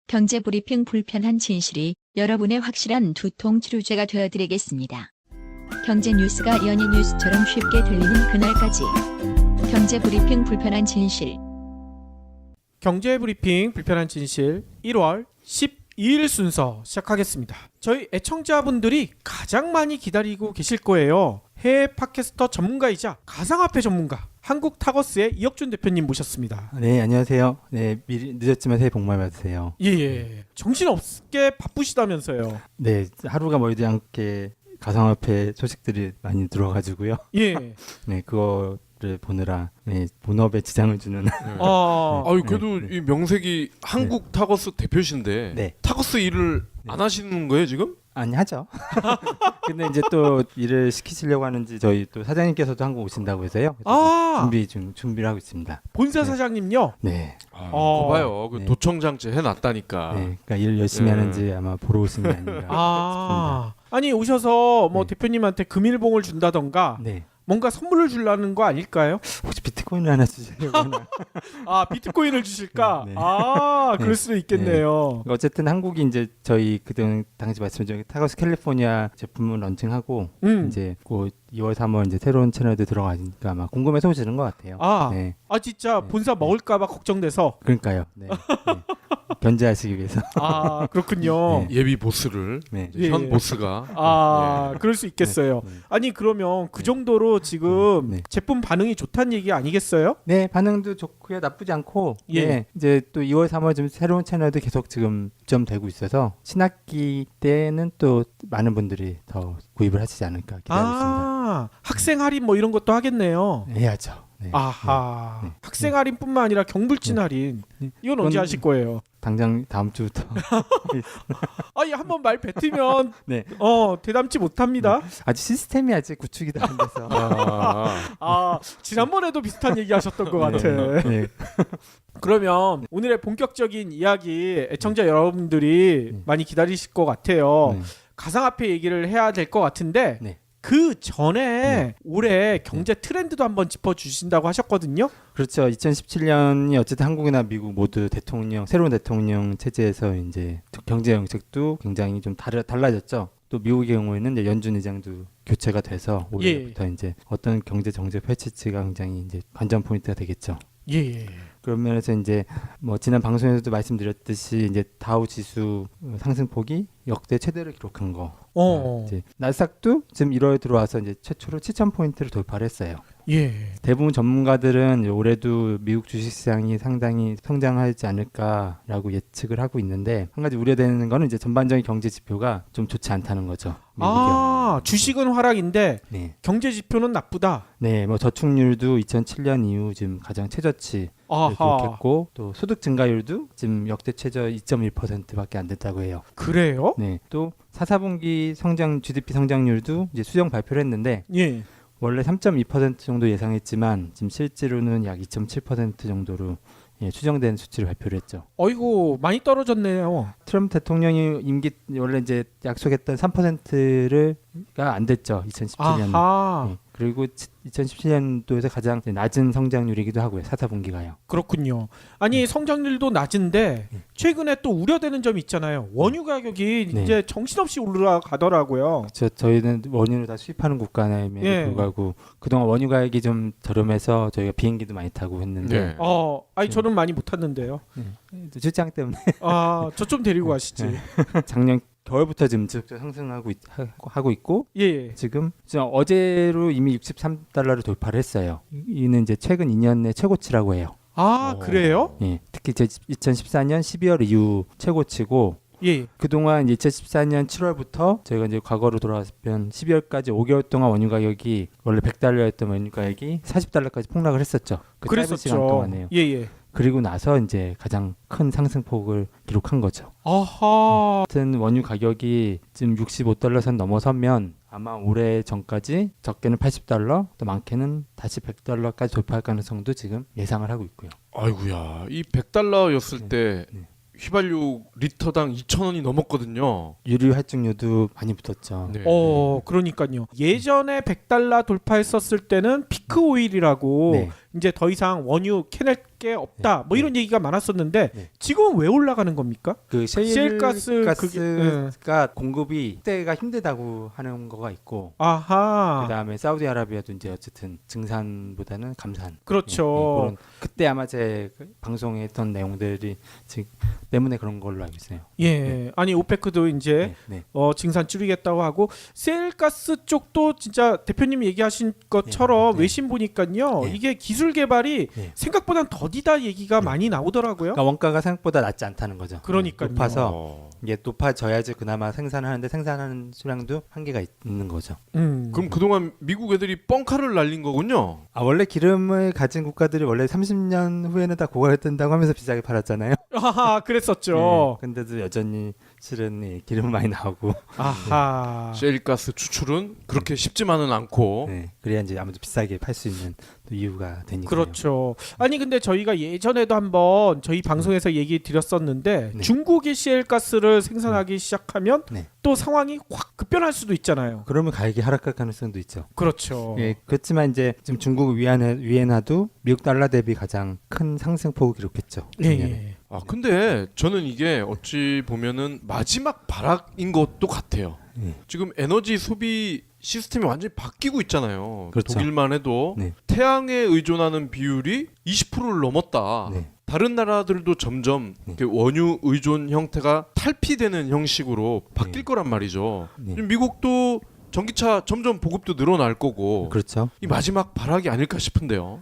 경제브리핑 불편한 진실이 여러분의 확실한 두통 치료제가 되어드리겠습니다. 경제 뉴스가 연예 뉴스처럼 쉽게 들리는 그날까지. 경제브리핑 불편한 진실. 경제브리핑 불편한 진실 1월 12일 순서 시작하겠습니다. 저희 애청자분들이 가장 많이 기다리고 계실 거예요. 해외 팟캐스터 전문가이자 가상화폐 전문가 한국타거스의 이혁준 대표님 모셨습니다. 네, 안녕하세요. 네, 미리 늦었지만 새해 복 많이 받으세요. 예. 정신없게 바쁘시다면서요. 네, 하루가 멀지 않게 가상화폐 소식들이 많이 들어가지고요. 예. 네, 그거를 보느라 네, 본업에 지장을 주는. 아유 그래도 네. 이 명색이 한국 타거스 대표신데 네. 타거스 일을 안 하시는 거예요 지금? 아니 하죠. 근데 이제 또 일을 시키시려고 하는지 저희 또 사장님께서도 한국 오신다고 해서요. 준비를 하고 있습니다. 본사 네. 사장님요? 네. 그거 봐요. 그 네. 도청장치 해놨다니까. 네, 그러니까 일 열심히 하는지 아마 보러 오신 게 아닌가. 아니 오셔서 뭐 네. 대표님한테 금일봉을 준다던가 네. 뭔가 선물을 주려는 거 아닐까요? 혹시 비트코인을 하나 주시려고 하나? 비트코인을 주실까? 네. 그럴 네. 수도 있겠네요. 어쨌든 한국이 이제 저희 그동 당시 말씀드린 타거스 캘리포니아 제품을 런칭하고 이제 곧 2월 3월 이제 새로운 채널도 들어가니까 아마 궁금해서 오시는 것 같아요. 네. 진짜 네. 본사 먹을까봐 걱정돼서. 그러니까요. 네. 네. 견제하시기 위해서. 그렇군요. 네. 예비 보스를 네. 이제 현 예. 보스가. 그럴 수 있겠어요. 네. 아니 그러면 그 정도로 지금 네. 제품 반응이 좋다는 얘기 아니겠어요? 네, 반응도 좋고요, 나쁘지 않고. 예. 네, 이제 또 2월 3월 좀 새로운 채널도 계속 지금 입점되고 있어서 신학기 때는 또 많은 분들이 더 구입을 하시지 않을까 기대하고 있습니다. 학생 할인 뭐 이런 것도 하겠네요. 해야죠. 네. 아하. 네. 학생 할인뿐만 아니라 경불진 할인. 네. 이건 언제 그건- 하실 거예요? 당장 다음 주부터. 한번 말 뱉으면 네. 대담지 못합니다. 아직 시스템이 아직 구축이 다 안 돼서. 지난번에도 비슷한 얘기 하셨던 것 같아. 네. 그러면 오늘의 본격적인 이야기 애청자 여러분들이 네. 많이 기다리실 것 같아요. 네. 가상화폐 얘기를 해야 될 것 같은데 네. 그 전에 올해 경제 트렌드도 한번 짚어주신다고 하셨거든요. 그렇죠. 2017년이 어쨌든 한국이나 미국 모두 새로운 대통령 체제에서 이제 경제 정책도 굉장히 좀 달라졌죠. 또 미국의 경우에는 이제 연준 의장도 교체가 돼서 올해부터 이제 어떤 경제 정책 펼칠지가 굉장히 이제 관전 포인트가 되겠죠. 예. 그런 면에서 이제 뭐 지난 방송에서도 말씀드렸듯이 이제 다우 지수 상승폭이 역대 최대를 기록한 거. 이제 나스닥도 지금 1월에 들어와서 이제 최초로 7,000포인트를 돌파를 했어요. 예. 대부분 전문가들은 올해도 미국 주식시장이 상당히 성장하지 않을까라고 예측을 하고 있는데 한 가지 우려되는 거는 이제 전반적인 경제 지표가 좀 좋지 않다는 거죠. 주식은 하락인데 네. 경제 지표는 나쁘다. 네, 뭐 저축률도 2007년 이후 지금 가장 최저치 기록했고 또 소득 증가율도 지금 역대 최저 2.1%밖에 안 됐다고 해요. 그래요? 네, 또 4분기 GDP 성장률도 이제 수정 발표를 했는데 예. 원래 3.2% 정도 예상했지만 지금 실제로는 약 2.7% 정도로 추정된 수치를 발표를 했죠. 어이구 많이 떨어졌네요. 트럼프 대통령이 임기 원래 이제 약속했던 3%가 안 됐죠. 2017년. 그리고 2017년도에서 가장 낮은 성장률이기도 하고요. 4분기가요. 그렇군요. 아니 성장률도 낮은데 최근에 또 우려되는 점이 있잖아요. 원유 가격이 네. 이제 정신없이 올라가더라고요. 저희는 원유를 다 수입하는 국가임에도 예. 불구하고 그동안 원유 가격이 좀 저렴해서 저희가 비행기도 많이 타고 했는데 네. 저는 많이 못 탔는데요. 출장 때문에 저 좀 데리고 가시지. 작년 겨울부터 지금 지속적으로 상승하고 하고 있고 예. 지금 어제로 이미 63달러를 돌파를 했어요. 이는 이제 최근 2년 내 최고치라고 해요. 그래요? 예, 특히 2014년 12월 이후 최고치고 예. 그동안 2014년 7월부터 저희가 이제 과거로 돌아가면 12월까지 5개월 동안 원유 가격이 원래 100달러였던 원유 가격이 40달러까지 폭락을 했었죠. 그 짧은 시간 그랬었죠. 동안에요. 예. 그리고 나서 이제 가장 큰 상승폭을 기록한 거죠. 아하. 같은 원유 가격이 지금 65달러 선 넘어서면 아마 올해 전까지 적게는 80달러, 또 많게는 다시 100달러까지 돌파할 가능성도 지금 예상을 하고 있고요. 아이고야, 이 100달러였을 때 휘발유 리터당 2,000원이 넘었거든요. 유류 할증료도 많이 붙었죠. 네. 그러니까요. 예전에 100달러 돌파했었을 때는 피크 오일이라고 네. 이제 더 이상 원유 캐낼 게 없다. 뭐 이런 얘기가 많았었는데 네. 지금은 왜 올라가는 겁니까? 그 셰일가스 가스가 공급이 때가 힘들다고 하는 거가 있고 아하. 그다음에 사우디아라비아도 이제 어쨌든 증산보다는 감산. 그렇죠. 그런 그때 아마 제 방송에 했던 내용들이 지금 때문에 그런 걸로 알고 있어요. 예. 아니 오페크도 이제 네. 증산 줄이겠다고 하고 셰일가스 쪽도 진짜 대표님이 얘기하신 것처럼 네. 외신 보니까요. 네. 이게 기술 개발이 네. 생각보다 더디다 얘기가 많이 나오더라고요. 그러니까 원가가 생각보다 낮지 않다는 거죠. 그러니까요. 높아서 이게 높아져야지 그나마 생산하는데 생산하는 수량도 한계가 있는 거죠. 그럼 그동안 미국 애들이 뻥카를 날린 거군요. 아 원래 기름을 가진 국가들이 원래 30년 후에는 다 고갈된다고 하면서 비싸게 팔았잖아요. 아하, 그랬었죠. 근데도 여전히 실은 기름 많이 나오고 아하. 셰일가스 추출은 그렇게 쉽지만은 않고 네, 그래야 이제 아무래도 비싸게 팔 수 있는 또 이유가 되니까요. 그렇죠. 아니 근데 저희가 예전에도 한번 저희 방송에서 얘기 드렸었는데 네. 중국이 셰일가스를 생산하기 시작하면 네. 또 상황이 확 급변할 수도 있잖아요. 그러면 가격이 하락할 가능성도 있죠. 그렇죠. 예, 그렇지만 이제 지금 중국 위엔화도 미국 달러 대비 가장 큰 상승폭을 기록했죠. 예, 작년에. 예. 아 근데 저는 이게 어찌 보면은 마지막 발악인 것도 같아요. 예. 지금 에너지 소비 시스템이 완전히 바뀌고 있잖아요. 그렇죠. 독일만 해도 네. 태양에 의존하는 비율이 20%를 넘었다. 네. 다른 나라들도 점점 네. 이렇게 원유 의존 형태가 탈피되는 형식으로 바뀔 네. 거란 말이죠. 네. 지금 미국도 전기차 점점 보급도 늘어날 거고 그렇죠. 이 마지막 발악이 아닐까 싶은데요.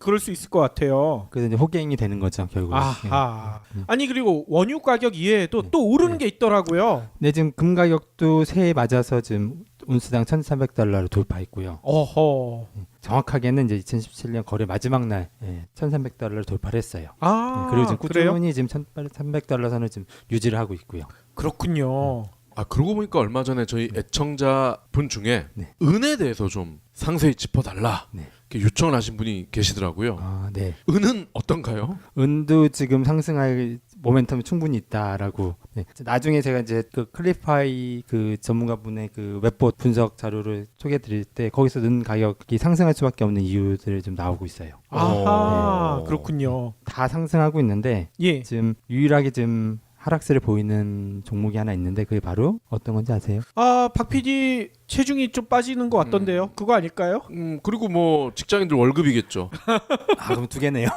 그럴 수 있을 것 같아요. 그래서 이제 호갱이 되는 거죠 결국. 아하. 아니 그리고 원유 가격 이외에도 또 오르는 게 있더라고요. 네, 지금 금 가격도 새해 맞아서 지금 온스당 1,300달러를 돌파했고요. 어허. 정확하게는 이제 2017년 거래 마지막 날 1,300달러를 돌파를 했어요. 아, 그리고 지금 그래요? 꾸준히 지금 1,300달러 선을 지금 유지를 하고 있고요. 그렇군요. 아 그러고 보니까 얼마 전에 저희 애청자 분 중에 네. 은에 대해서 좀 상세히 짚어달라 네. 이렇게 요청을 하신 분이 계시더라고요. 아, 네. 은은 어떤가요? 은도 지금 상승할 모멘텀이 충분히 있다라고. 네. 나중에 제가 이제 그 클리파이 그 전문가분의 그 웹봇 분석 자료를 소개해드릴 때 거기서 은 가격이 상승할 수밖에 없는 이유들이 좀 나오고 있어요. 아하. 오. 그렇군요. 다 상승하고 있는데 예. 지금 유일하게 지금 하락세를 보이는 종목이 하나 있는데 그게 바로 어떤 건지 아세요? 아, 박 PD 체중이 좀 빠지는 것 같던데요. 그거 아닐까요? 그리고 뭐 직장인들 월급이겠죠. 아 그럼 두 개네요.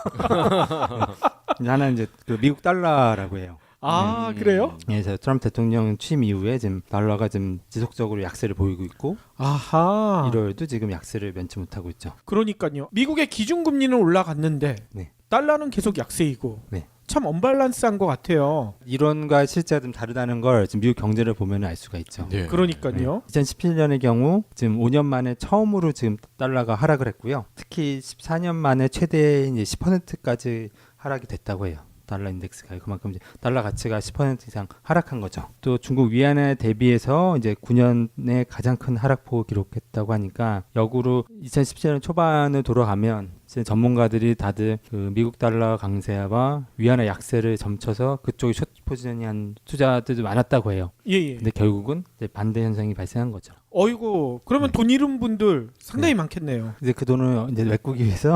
하나는 이제 그 미국 달러라고 해요. 아, 그래요? 그래서 트럼프 대통령 취임 이후에 지금 달러가 지금 지속적으로 약세를 보이고 있고 아하. 1월도 지금 약세를 면치 못하고 있죠. 그러니까요. 미국의 기준금리는 올라갔는데 네. 달러는 계속 약세이고 네. 참 언밸런스한 것 같아요. 이론과 실제가 좀 다르다는 걸 지금 미국 경제를 보면 알 수가 있죠. 네. 그러니까요. 2017년의 경우 지금 5년 만에 처음으로 지금 달러가 하락을 했고요. 특히 14년 만에 최대 이제 10%까지 하락이 됐다고 해요. 달러 인덱스가 그만큼 이제 달러 가치가 10% 이상 하락한 거죠. 또 중국 위안화에 대비해서 이제 9년에 가장 큰 하락폭을 기록했다고 하니까 역으로 2017년 초반을 돌아가면 이제 전문가들이 다들 그 미국 달러 강세와 위안화 약세를 점쳐서 그쪽이 숏 포지션이 한 투자들도 많았다고 해요. 예. 근데 결국은 이제 반대 현상이 발생한 거죠. 어이구. 그러면 돈 잃은 분들 상당히 많겠네요. 이제 그 돈을 이제 메꾸기 위해서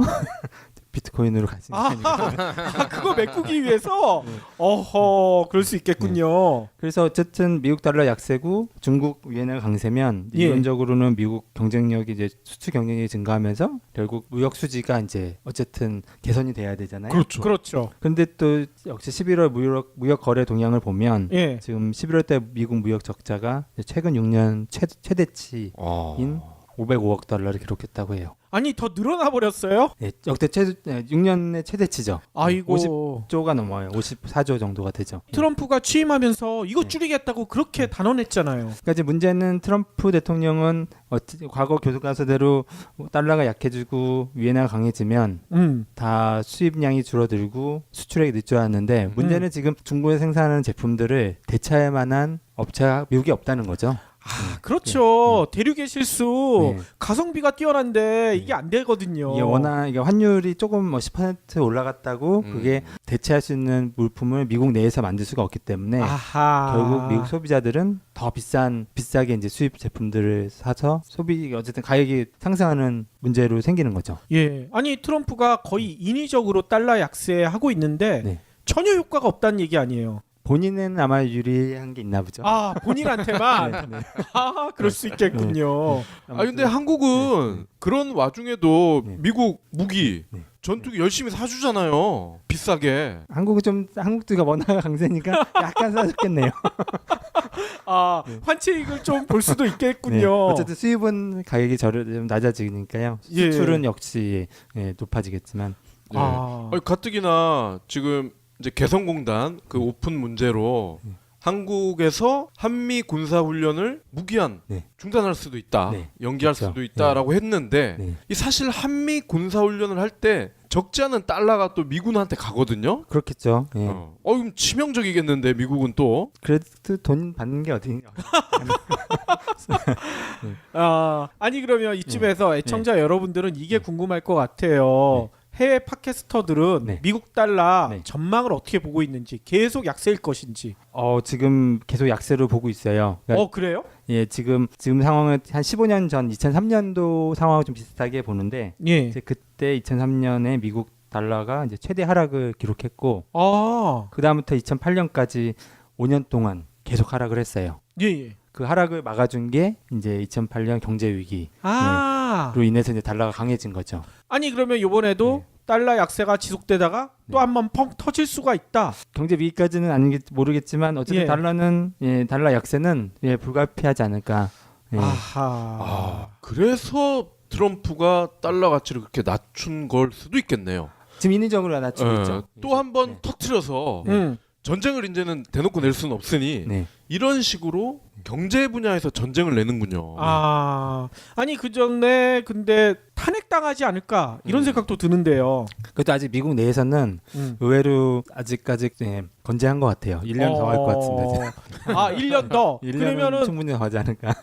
비트코인으로 가신 아, 거니까. 아, 그거 메꾸기 위해서? 어허, 그럴 수 있겠군요. 그래서 어쨌든 미국 달러 약세고 중국 위안화 강세면 예. 이론적으로는 미국 경쟁력이 이제 수출 경쟁력이 증가하면서 결국 무역 수지가 이제 어쨌든 개선이 돼야 되잖아요. 그렇죠. 근데 또 역시 11월 무역 거래 동향을 보면 예. 지금 11월 때 미국 무역 적자가 최근 6년 최대치인 아. 505억 달러를 기록했다고 해요. 아니, 더 늘어나 버렸어요? 네, 역대 6년의 최대치죠. 아이고. 50조가 넘어요. 54조 정도가 되죠. 트럼프가 취임하면서 이거 네. 줄이겠다고 그렇게 단언했잖아요. 그러니까 이제 문제는 트럼프 대통령은 과거 교과서대로 달러가 약해지고 위안화가 강해지면 다 수입량이 줄어들고 수출액이 늦춰왔는데 문제는 지금 중국에 생산하는 제품들을 대체할 만한 업체가 미국에 없다는 거죠. 아, 그렇죠. 대륙의 실수. 네. 가성비가 뛰어난데 이게 안 되거든요. 이게 워낙 이게 환율이 조금 뭐 10% 올라갔다고 그게 대체할 수 있는 물품을 미국 내에서 만들 수가 없기 때문에 아하. 결국 미국 소비자들은 더 비싸게 이제 수입 제품들을 사서 어쨌든 가격이 상승하는 문제로 생기는 거죠. 예. 아니 트럼프가 거의 인위적으로 달러 약세하고 있는데 네. 전혀 효과가 없다는 얘기 아니에요. 본인은 아마 유리한 게 있나 보죠. 아, 본인한테만. 네, 네. 아, 그럴 수 있겠군요. 근데 한국은 그런 와중에도 네. 미국 무기 네. 전투기 열심히 사주잖아요. 비싸게. 한국도가 워낙 강세니까 약간 사줬겠네요. 아, 환치익을 좀 볼 수도 네. 있겠군요. 어쨌든 수입은 가격이 좀 낮아지니까요. 예. 수출은 역시 높아지겠지만 네. 아. 가뜩이나 지금 이제 개성공단 그 오픈 문제로 한국에서 한미 군사 훈련을 무기한 네. 중단할 수도 있다, 네. 연기할 그렇죠. 수도 있다라고 했는데 네. 이 사실 한미 군사 훈련을 할 때 적지 않은 달러가 또 미군한테 가거든요. 그렇겠죠. 예. 그럼 치명적이겠는데 미국은 또. 그래도 돈 받는 게 어디? 아, 아니 그러면 이쯤에서 애청자 여러분들은 이게 궁금할 것 같아요. 해외 팟캐스터들은 네. 미국 달러 네. 전망을 어떻게 보고 있는지, 계속 약세일 것인지. 지금 계속 약세로 보고 있어요. 그러니까 그래요? 예, 지금 상황은 한 15년 전 2003년도 상황과 좀 비슷하게 보는데 예. 이제 그때 2003년에 미국 달러가 이제 최대 하락을 기록했고 아, 그다음부터 2008년까지 5년 동안 계속 하락을 했어요. 예, 예. 그 하락을 막아준 게 이제 2008년 경제 위기로 아, 인해서 이제 달러가 강해진 거죠. 아니 그러면 이번에도 네. 달러 약세가 지속되다가 또 한번 펑 터질 수가 있다. 경제 위기까지는 아니 모르겠지만 어쨌든 예. 달러 약세는 불가피하지 않을까. 예. 아하. 그래서 트럼프가 달러 가치를 그렇게 낮춘 걸 수도 있겠네요. 지금 인위적으로 낮추고 있죠. 또 한 번 네. 터트려서 음. 전쟁을 이제는 대놓고 낼 수는 없으니 네. 이런 식으로 경제 분야에서 전쟁을 내는군요. 아, 아니 그 전에 근데 탄핵당하지 않을까 이런 생각도 드는데요. 그것도 아직 미국 내에서는 의외로 아직까지 건재한 것 같아요. 1년 더 할 것 같은데. 아, 1년 더. 1년은 그러면은 충분히 더 하지 않을까.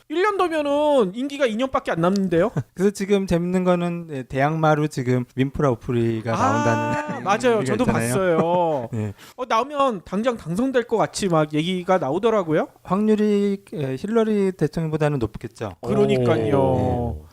1년 더면은 임기가 2년밖에 안 남는데요. 그래서 지금 재밌는 거는 대항마로 지금 윈프라 오프리가 나온다는 맞아요. 얘기가 저도 있잖아요. 봤어요. 네. 나오면 당장 당선될 것 같이 막 얘기가 나오더라고요. 확률이 힐러리 대통령보다는 높겠죠. 그러니까요.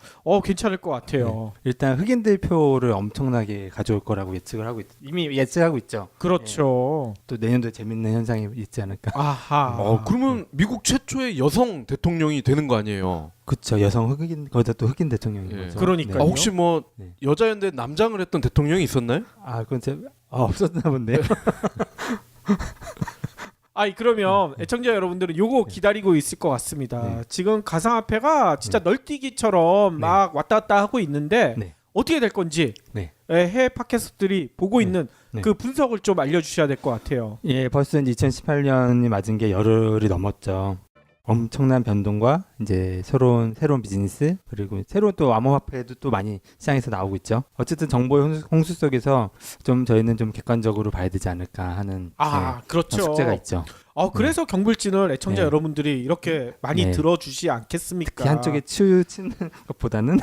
괜찮을 것 같아요. 일단 흑인들 표를 엄청나게 가져올 거라고 예측을 하고 이미 예측하고 있죠. 그렇죠. 또 내년도에 재밌는 현상이 있지 않을까. 아하. 그러면 미국 최초의 여성 대통령이 되는 거 아니에요? 그렇죠. 여성 흑인 거기다 또 흑인 대통령인 예. 거죠. 그러니까요. 혹시 뭐 네. 여자였는데 남장을 했던 대통령이 있었나요? 그건 없었나 본데요. 그러면 애청자 여러분들은 요거 기다리고 있을 것 같습니다. 네. 지금 가상화폐가 진짜 널뛰기처럼 막 왔다 갔다 하고 있는데 네. 어떻게 될 건지 네. 해외 팟캐스트들이 보고 있는 네. 그 분석을 좀 알려주셔야 될 것 같아요. 예, 벌써 이제 2018년이 맞은 게 열흘이 넘었죠. 엄청난 변동과 이제 새로운 비즈니스 그리고 새로운 또 암호화폐도 또 많이 시장에서 나오고 있죠. 어쨌든 정보의 홍수 속에서 좀 저희는 좀 객관적으로 봐야 되지 않을까 하는 그렇죠. 숙제가 있죠. 그래서 경불진을 애청자 네. 여러분들이 이렇게 많이 네. 들어주시 않겠습니까? 특히 한쪽에 치우치는 것보다는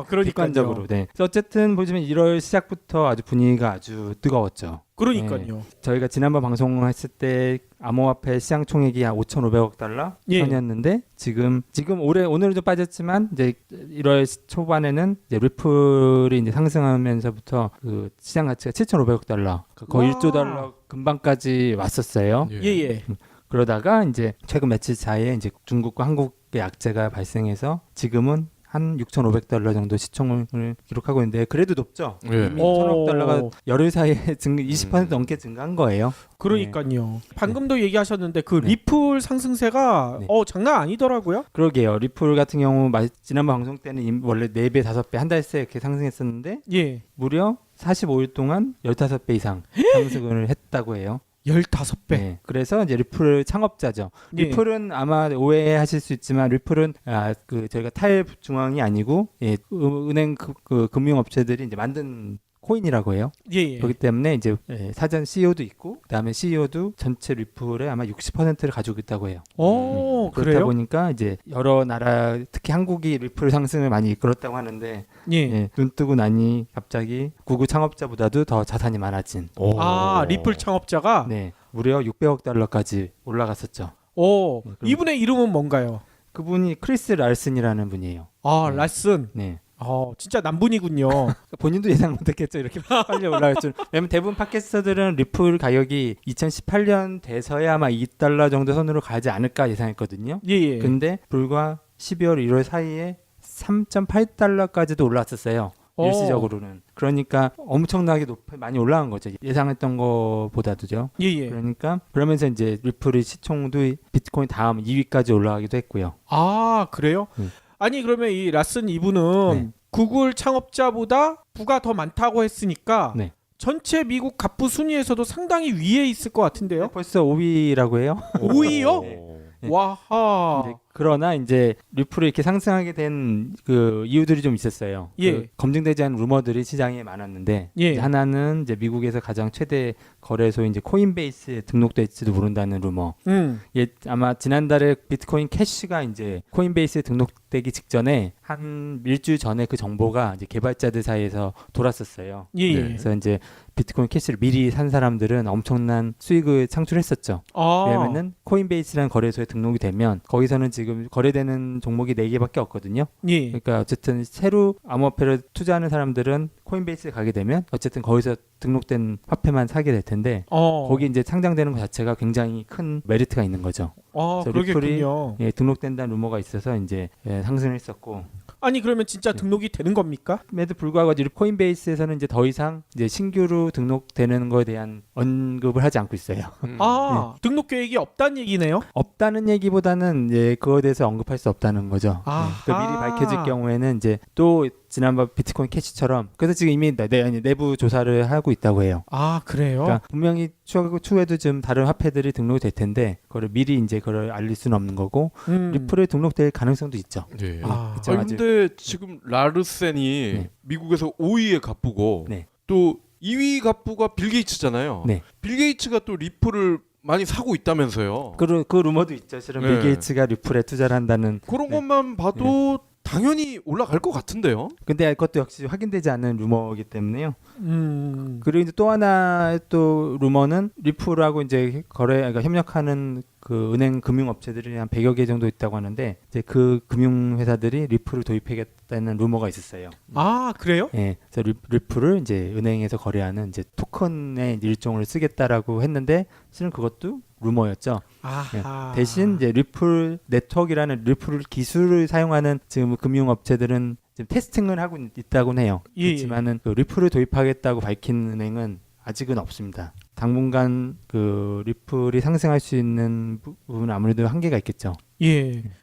그러니까요. 객관적으로. 네. 그래서 어쨌든 보시면 1월 시작부터 아주 분위기가 아주 뜨거웠죠. 그러니까요. 저희가 지난번 방송을 했을 때 암호화폐 시장 총액이 한 5,500억 달러 예. 선이었는데 지금 오늘은 좀 빠졌지만 이제 1월 초반에는 이제 리플이 이제 상승하면서부터 그 시장 가치가 7,500억 달러 거의 와. 1조 달러 금방까지 왔었어요. 예. 그러다가 이제 최근 며칠 사이에 이제 중국과 한국의 악재가 발생해서 지금은 한 6,500달러 정도 시총을 기록하고 있는데 그래도 높죠. 예. 이미 1,000억 달러가 열흘 사이에 20% 넘게 증가한 거예요. 그러니까요. 방금도 얘기하셨는데 그 리플 상승세가 네. 장난 아니더라고요. 그러게요. 리플 같은 경우 지난번 방송 때는 원래 4배, 5배 한 달 새 이렇게 상승했었는데 예. 무려 45일 동안 15배 이상 상승을 했다고 해요. 15배. 네. 그래서 이제 리플 창업자죠. 예. 리플은 아마 오해하실 수 있지만 리플은 저희가 탈중앙이 아니고 은행 금융업체들이 이제 만든 코인이라고 해요. 예. 그렇기 때문에 이제 사전 CEO도 있고 그다음에 CEO도 전체 리플의 아마 60%를 가지고 있다고 해요. 그렇다 그래요? 보니까 이제 여러 나라 특히 한국이 리플 상승을 많이 이끌었다고 하는데 예. 눈 뜨고 나니 갑자기 구구 창업자보다도 더 자산이 많아진 리플 창업자가 네 무려 600억 달러까지 올라갔었죠. 그럼 이분의 이름은 뭔가요? 그분이 크리스 랄슨이라는 분이에요. 네. 라슨. 네. 진짜 남분이군요. 본인도 예상 못했겠죠. 이렇게 빨리 올라갈 줄. 왜냐면 대부분 팟캐스터들은 리플 가격이 2018년 돼서야 아마 2달러 정도 선으로 가지 않을까 예상했거든요. 예. 근데 불과 12월 1월 사이에 3.8달러까지도 올랐었어요. 일시적으로는. 그러니까 엄청나게 많이 올라간 거죠. 예상했던 것보다도죠. 예. 그러면서 이제 리플의 시총도 비트코인 다음 2위까지 올라가기도 했고요. 그래요? 아니 그러면 이 라슨 이분은 네. 구글 창업자보다 부가 더 많다고 했으니까 네. 전체 미국 갑부 순위에서도 상당히 위에 있을 것 같은데요? 벌써 5위라고 해요. 5위요? 네. 와하. 이제 그러나 이제 리플이 이렇게 상승하게 된 그 이유들이 좀 있었어요. 예. 그 검증되지 않은 루머들이 시장에 많았는데 예. 이제 하나는 이제 미국에서 가장 최대 거래소 이제 코인베이스에 등록될지도 모른다는 루머. 아마 지난달에 비트코인 캐시가 이제 코인베이스에 등록되기 직전에 한 일주일 전에 그 정보가 이제 개발자들 사이에서 돌았었어요. 예. 그래서 이제 비트코인 캐시를 미리 산 사람들은 엄청난 수익을 창출했었죠. 왜냐면은 코인베이스라는 거래소에 등록이 되면 거기서는 지금 거래되는 종목이 4개밖에 없거든요. 예. 그러니까 어쨌든 새로 암호화폐를 투자하는 사람들은 코인베이스에 가게 되면 어쨌든 거기서 등록된 화폐만 사게 될 텐데 거기 이제 상장되는 것 자체가 굉장히 큰 메리트가 있는 거죠. 그러겠군요. 등록된다는 루머가 있어서 이제 상승을 했었고. 아니 그러면 진짜 등록이 되는 겁니까? 에도 불구하고 코인베이스에서는 이제 더 이상 이제 신규로 등록되는 거에 대한 언급을 하지 않고 있어요. 등록 계획이 없다는 얘기네요. 없다는 얘기보다는 이제 그거에 대해서 언급할 수 없다는 거죠. 그러니까 미리 밝혀질 경우에는 이제 또 지난번 비트코인 캐시처럼 그래서 지금 이미 내부 조사를 하고 있다고 해요. 그래요? 그러니까 분명히 추후에도 좀 다른 화폐들이 등록이 될 텐데 그걸 미리 이제 그걸 알릴 수는 없는 거고 리플에 등록될 가능성도 있죠. 네. 그쵸, 근데 지금 라르센이 미국에서 5위에 갑부고 네. 또 2위 갑부가 빌 게이츠잖아요. 네. 빌 게이츠가 또 리플을 많이 사고 있다면서요. 그 루머도 있죠. 실은 빌 게이츠가 리플에 투자를 한다는 그런 것만 봐도 당연히 올라갈 것 같은데요. 근데 그것도 역시 확인되지 않은 루머이기 때문에요. 그리고 이제 또 하나 또 루머는 리플하고 이제 그러니까 협력하는 그 은행 금융 업체들이 한 100여 개 정도 있다고 하는데 이제 그 금융 회사들이 리플을 도입하겠다는 루머가 있었어요. 그래요? 예. 그래서 리플을 이제 은행에서 거래하는 이제 토큰의 일종을 쓰겠다라고 했는데 실은 그것도 루머였죠. 대신 이제 리플 네트워크라는 리플 기술을 사용하는 지금 금융 업체들은 지금 테스팅을 하고 있다고는 해요. 그렇지만은 그 리플을 도입하겠다고 밝힌 은행은 아직은 없습니다. 당분간 그 리플이 상승할 수 있는 부분은 아무래도 한계가 있겠죠.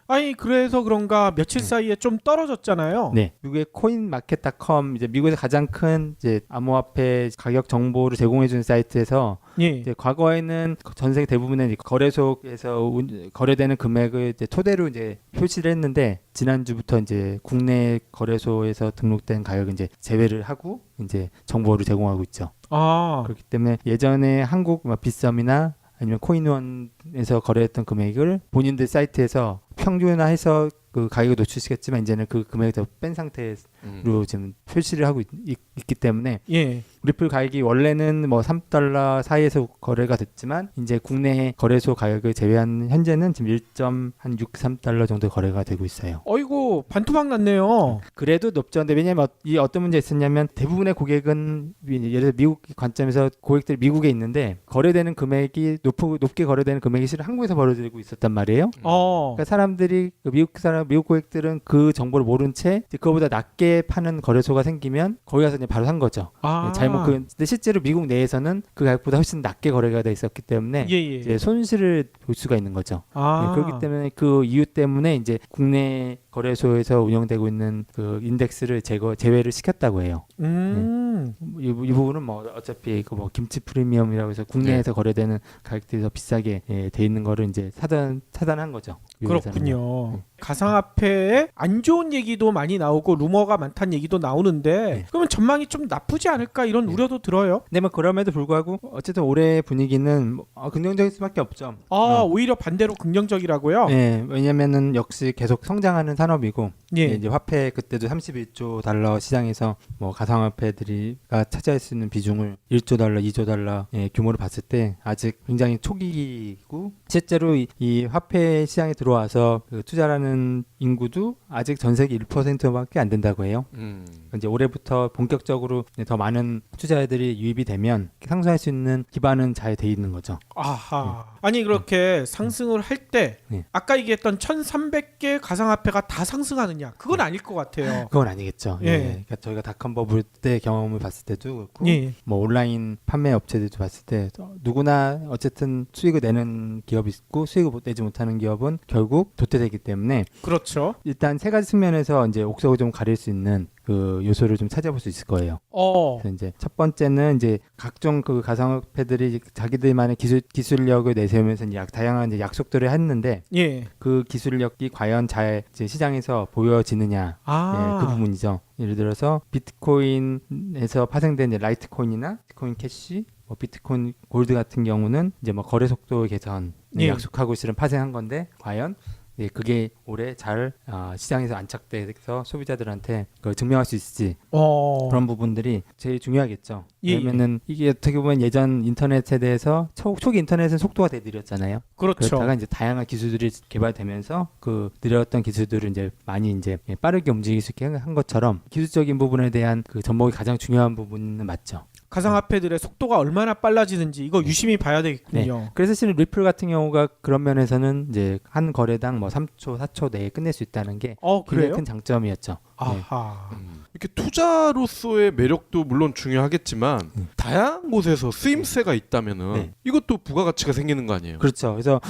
아니 그래서 그런가 며칠 사이에 좀 떨어졌잖아요. 네. 미국의 코인마켓닷컴 이제 미국에서 가장 큰 이제 암호화폐 가격 정보를 제공해 주는 사이트에서 이제 과거에는 전 세계 대부분의 거래소에서 거래되는 금액을 이제 토대로 이제 표시를 했는데 지난주부터 이제 국내 거래소에서 등록된 가격을 이제 제외를 하고 이제 정보를 제공하고 있죠. 그렇기 때문에 예전에 한국 빗썸이나 아니면 코인원에서 거래했던 금액을 본인들 사이트에서 평균화해서 그 가격을 노출시켰지만 이제는 그 금액을 더 뺀 상태로 지금 표시를 하고 있기 때문에 리플 가격이 원래는 뭐 3달러 사이에서 거래가 됐지만 이제 국내 거래소 가격을 제외한 현재는 지금 1.63달러 정도 거래가 되고 있어요. 어이구 반토막 났네요. 그래도 높죠. 근데 왜냐면 이 어떤 문제가 있었냐면 대부분의 고객은 예를 들어 미국 관점에서 고객들이 미국에 있는데 거래되는 금액이 높게 거래되는 금액이 실은 한국에서 벌어지고 있었단 말이에요. 그러니까 사람들이 미국 고객들은 그 정보를 모른 채 그거보다 낮게 파는 거래소가 생기면 거기 가서 이제 바로 산 거죠. 근데 실제로 미국 내에서는 그 가격보다 훨씬 낮게 거래가 돼 있었기 때문에 이제 손실을 볼 수가 있는 거죠. 그렇기 때문에 그 이유 때문에 이제 국내 거래소에서 운영되고 있는 그 인덱스를 제외를 시켰다고 해요. 이 부분은 뭐 어차피 그 뭐 김치 프리미엄이라고 해서 국내에서 거래되는 가격들이 더 비싸게 돼 있는 거를 이제 차단한 거죠. 미국 회사는요. 그렇군요. 가상화폐에 안 좋은 얘기도 많이 나오고 루머가 많다는 얘기도 나오는데 네. 그러면 전망이 좀 나쁘지 않을까 이런 네. 우려도 들어요. 네, 뭐 그럼에도 불구하고 어쨌든 올해 분위기는 긍정적일 수밖에 없죠. 오히려 반대로 긍정적이라고요? 네, 왜냐면은 역시 계속 성장하는 산업이고 예. 이제 화폐 그때도 31조 달러 시장에서 뭐 가상화폐들이가 차지할 수 있는 비중을 1조 달러, 2조 달러 규모로 봤을 때 아직 굉장히 초기이고 실제로 이 화폐 시장에 들어와서 그 투자라는 인구도 아직 전 세계 1%밖에 안 된다고 해요. 이제 올해부터 본격적으로 더 많은 투자자들이 유입이 되면 상승할 수 있는 기반은 잘 돼 있는 거죠. 아하. 아니 그렇게 상승을 할 때 네. 아까 얘기했던 1,300개 가상화폐가 다 상승하느냐? 그건 아닐 것 같아요. 그건 아니겠죠. 예. 예. 그러니까 저희가 닷컴 버블 때 경험을 봤을 때도 그렇고 예. 뭐 온라인 판매 업체들도 봤을 때 누구나 어쨌든 수익을 내는 기업이 있고 수익을 내지 못하는 기업은 결국 도태되기 때문에 그렇죠. 일단 세 가지 측면에서 이제 옥석을 좀 가릴 수 있는 그 요소를 좀 찾아볼 수 있을 거예요. 그래서 이제 첫 번째는 이제 각종 그 가상화폐들이 자기들만의 기술력을 내세우면서 이제 다양한 이제 약속들을 했는데 예. 그 기술력이 과연 잘 이제 시장에서 보여지느냐 그 부분이죠. 예를 들어서 비트코인에서 파생된 이제 라이트코인이나 비트코인 캐시, 뭐 비트코인 골드 같은 경우는 이제 뭐 거래 속도 개선 예. 약속하고 실은 파생한 건데 과연 그게 올해 잘 시장에서 안착돼서 소비자들한테 그걸 증명할 수 있을지 그런 부분들이 제일 중요하겠죠. 예, 왜냐면은 이게 어떻게 보면 예전 인터넷 세대에서 초기 인터넷은 속도가 되게 느렸잖아요. 그렇죠. 그렇다가 이제 다양한 기술들이 개발되면서 그 느렸던 기술들을 이제 많이 이제 빠르게 움직일 수 있게 한 것처럼 기술적인 부분에 대한 그 접목이 가장 중요한 부분은 맞죠. 가상화폐들의 속도가 얼마나 빨라지는지 이거 유심히 봐야 되겠군요. 그래서 사실 리플 같은 경우가 그런 면에서는 이제 한 거래당 뭐 3초, 4초 내에 끝낼 수 있다는 게 굉장히 그래요? 큰 장점이었죠. 아하. 이렇게 투자로서의 매력도 물론 중요하겠지만 다양한 곳에서 쓰임새가 있다면은 네. 이것도 부가가치가 생기는 거 아니에요? 그렇죠. 그래서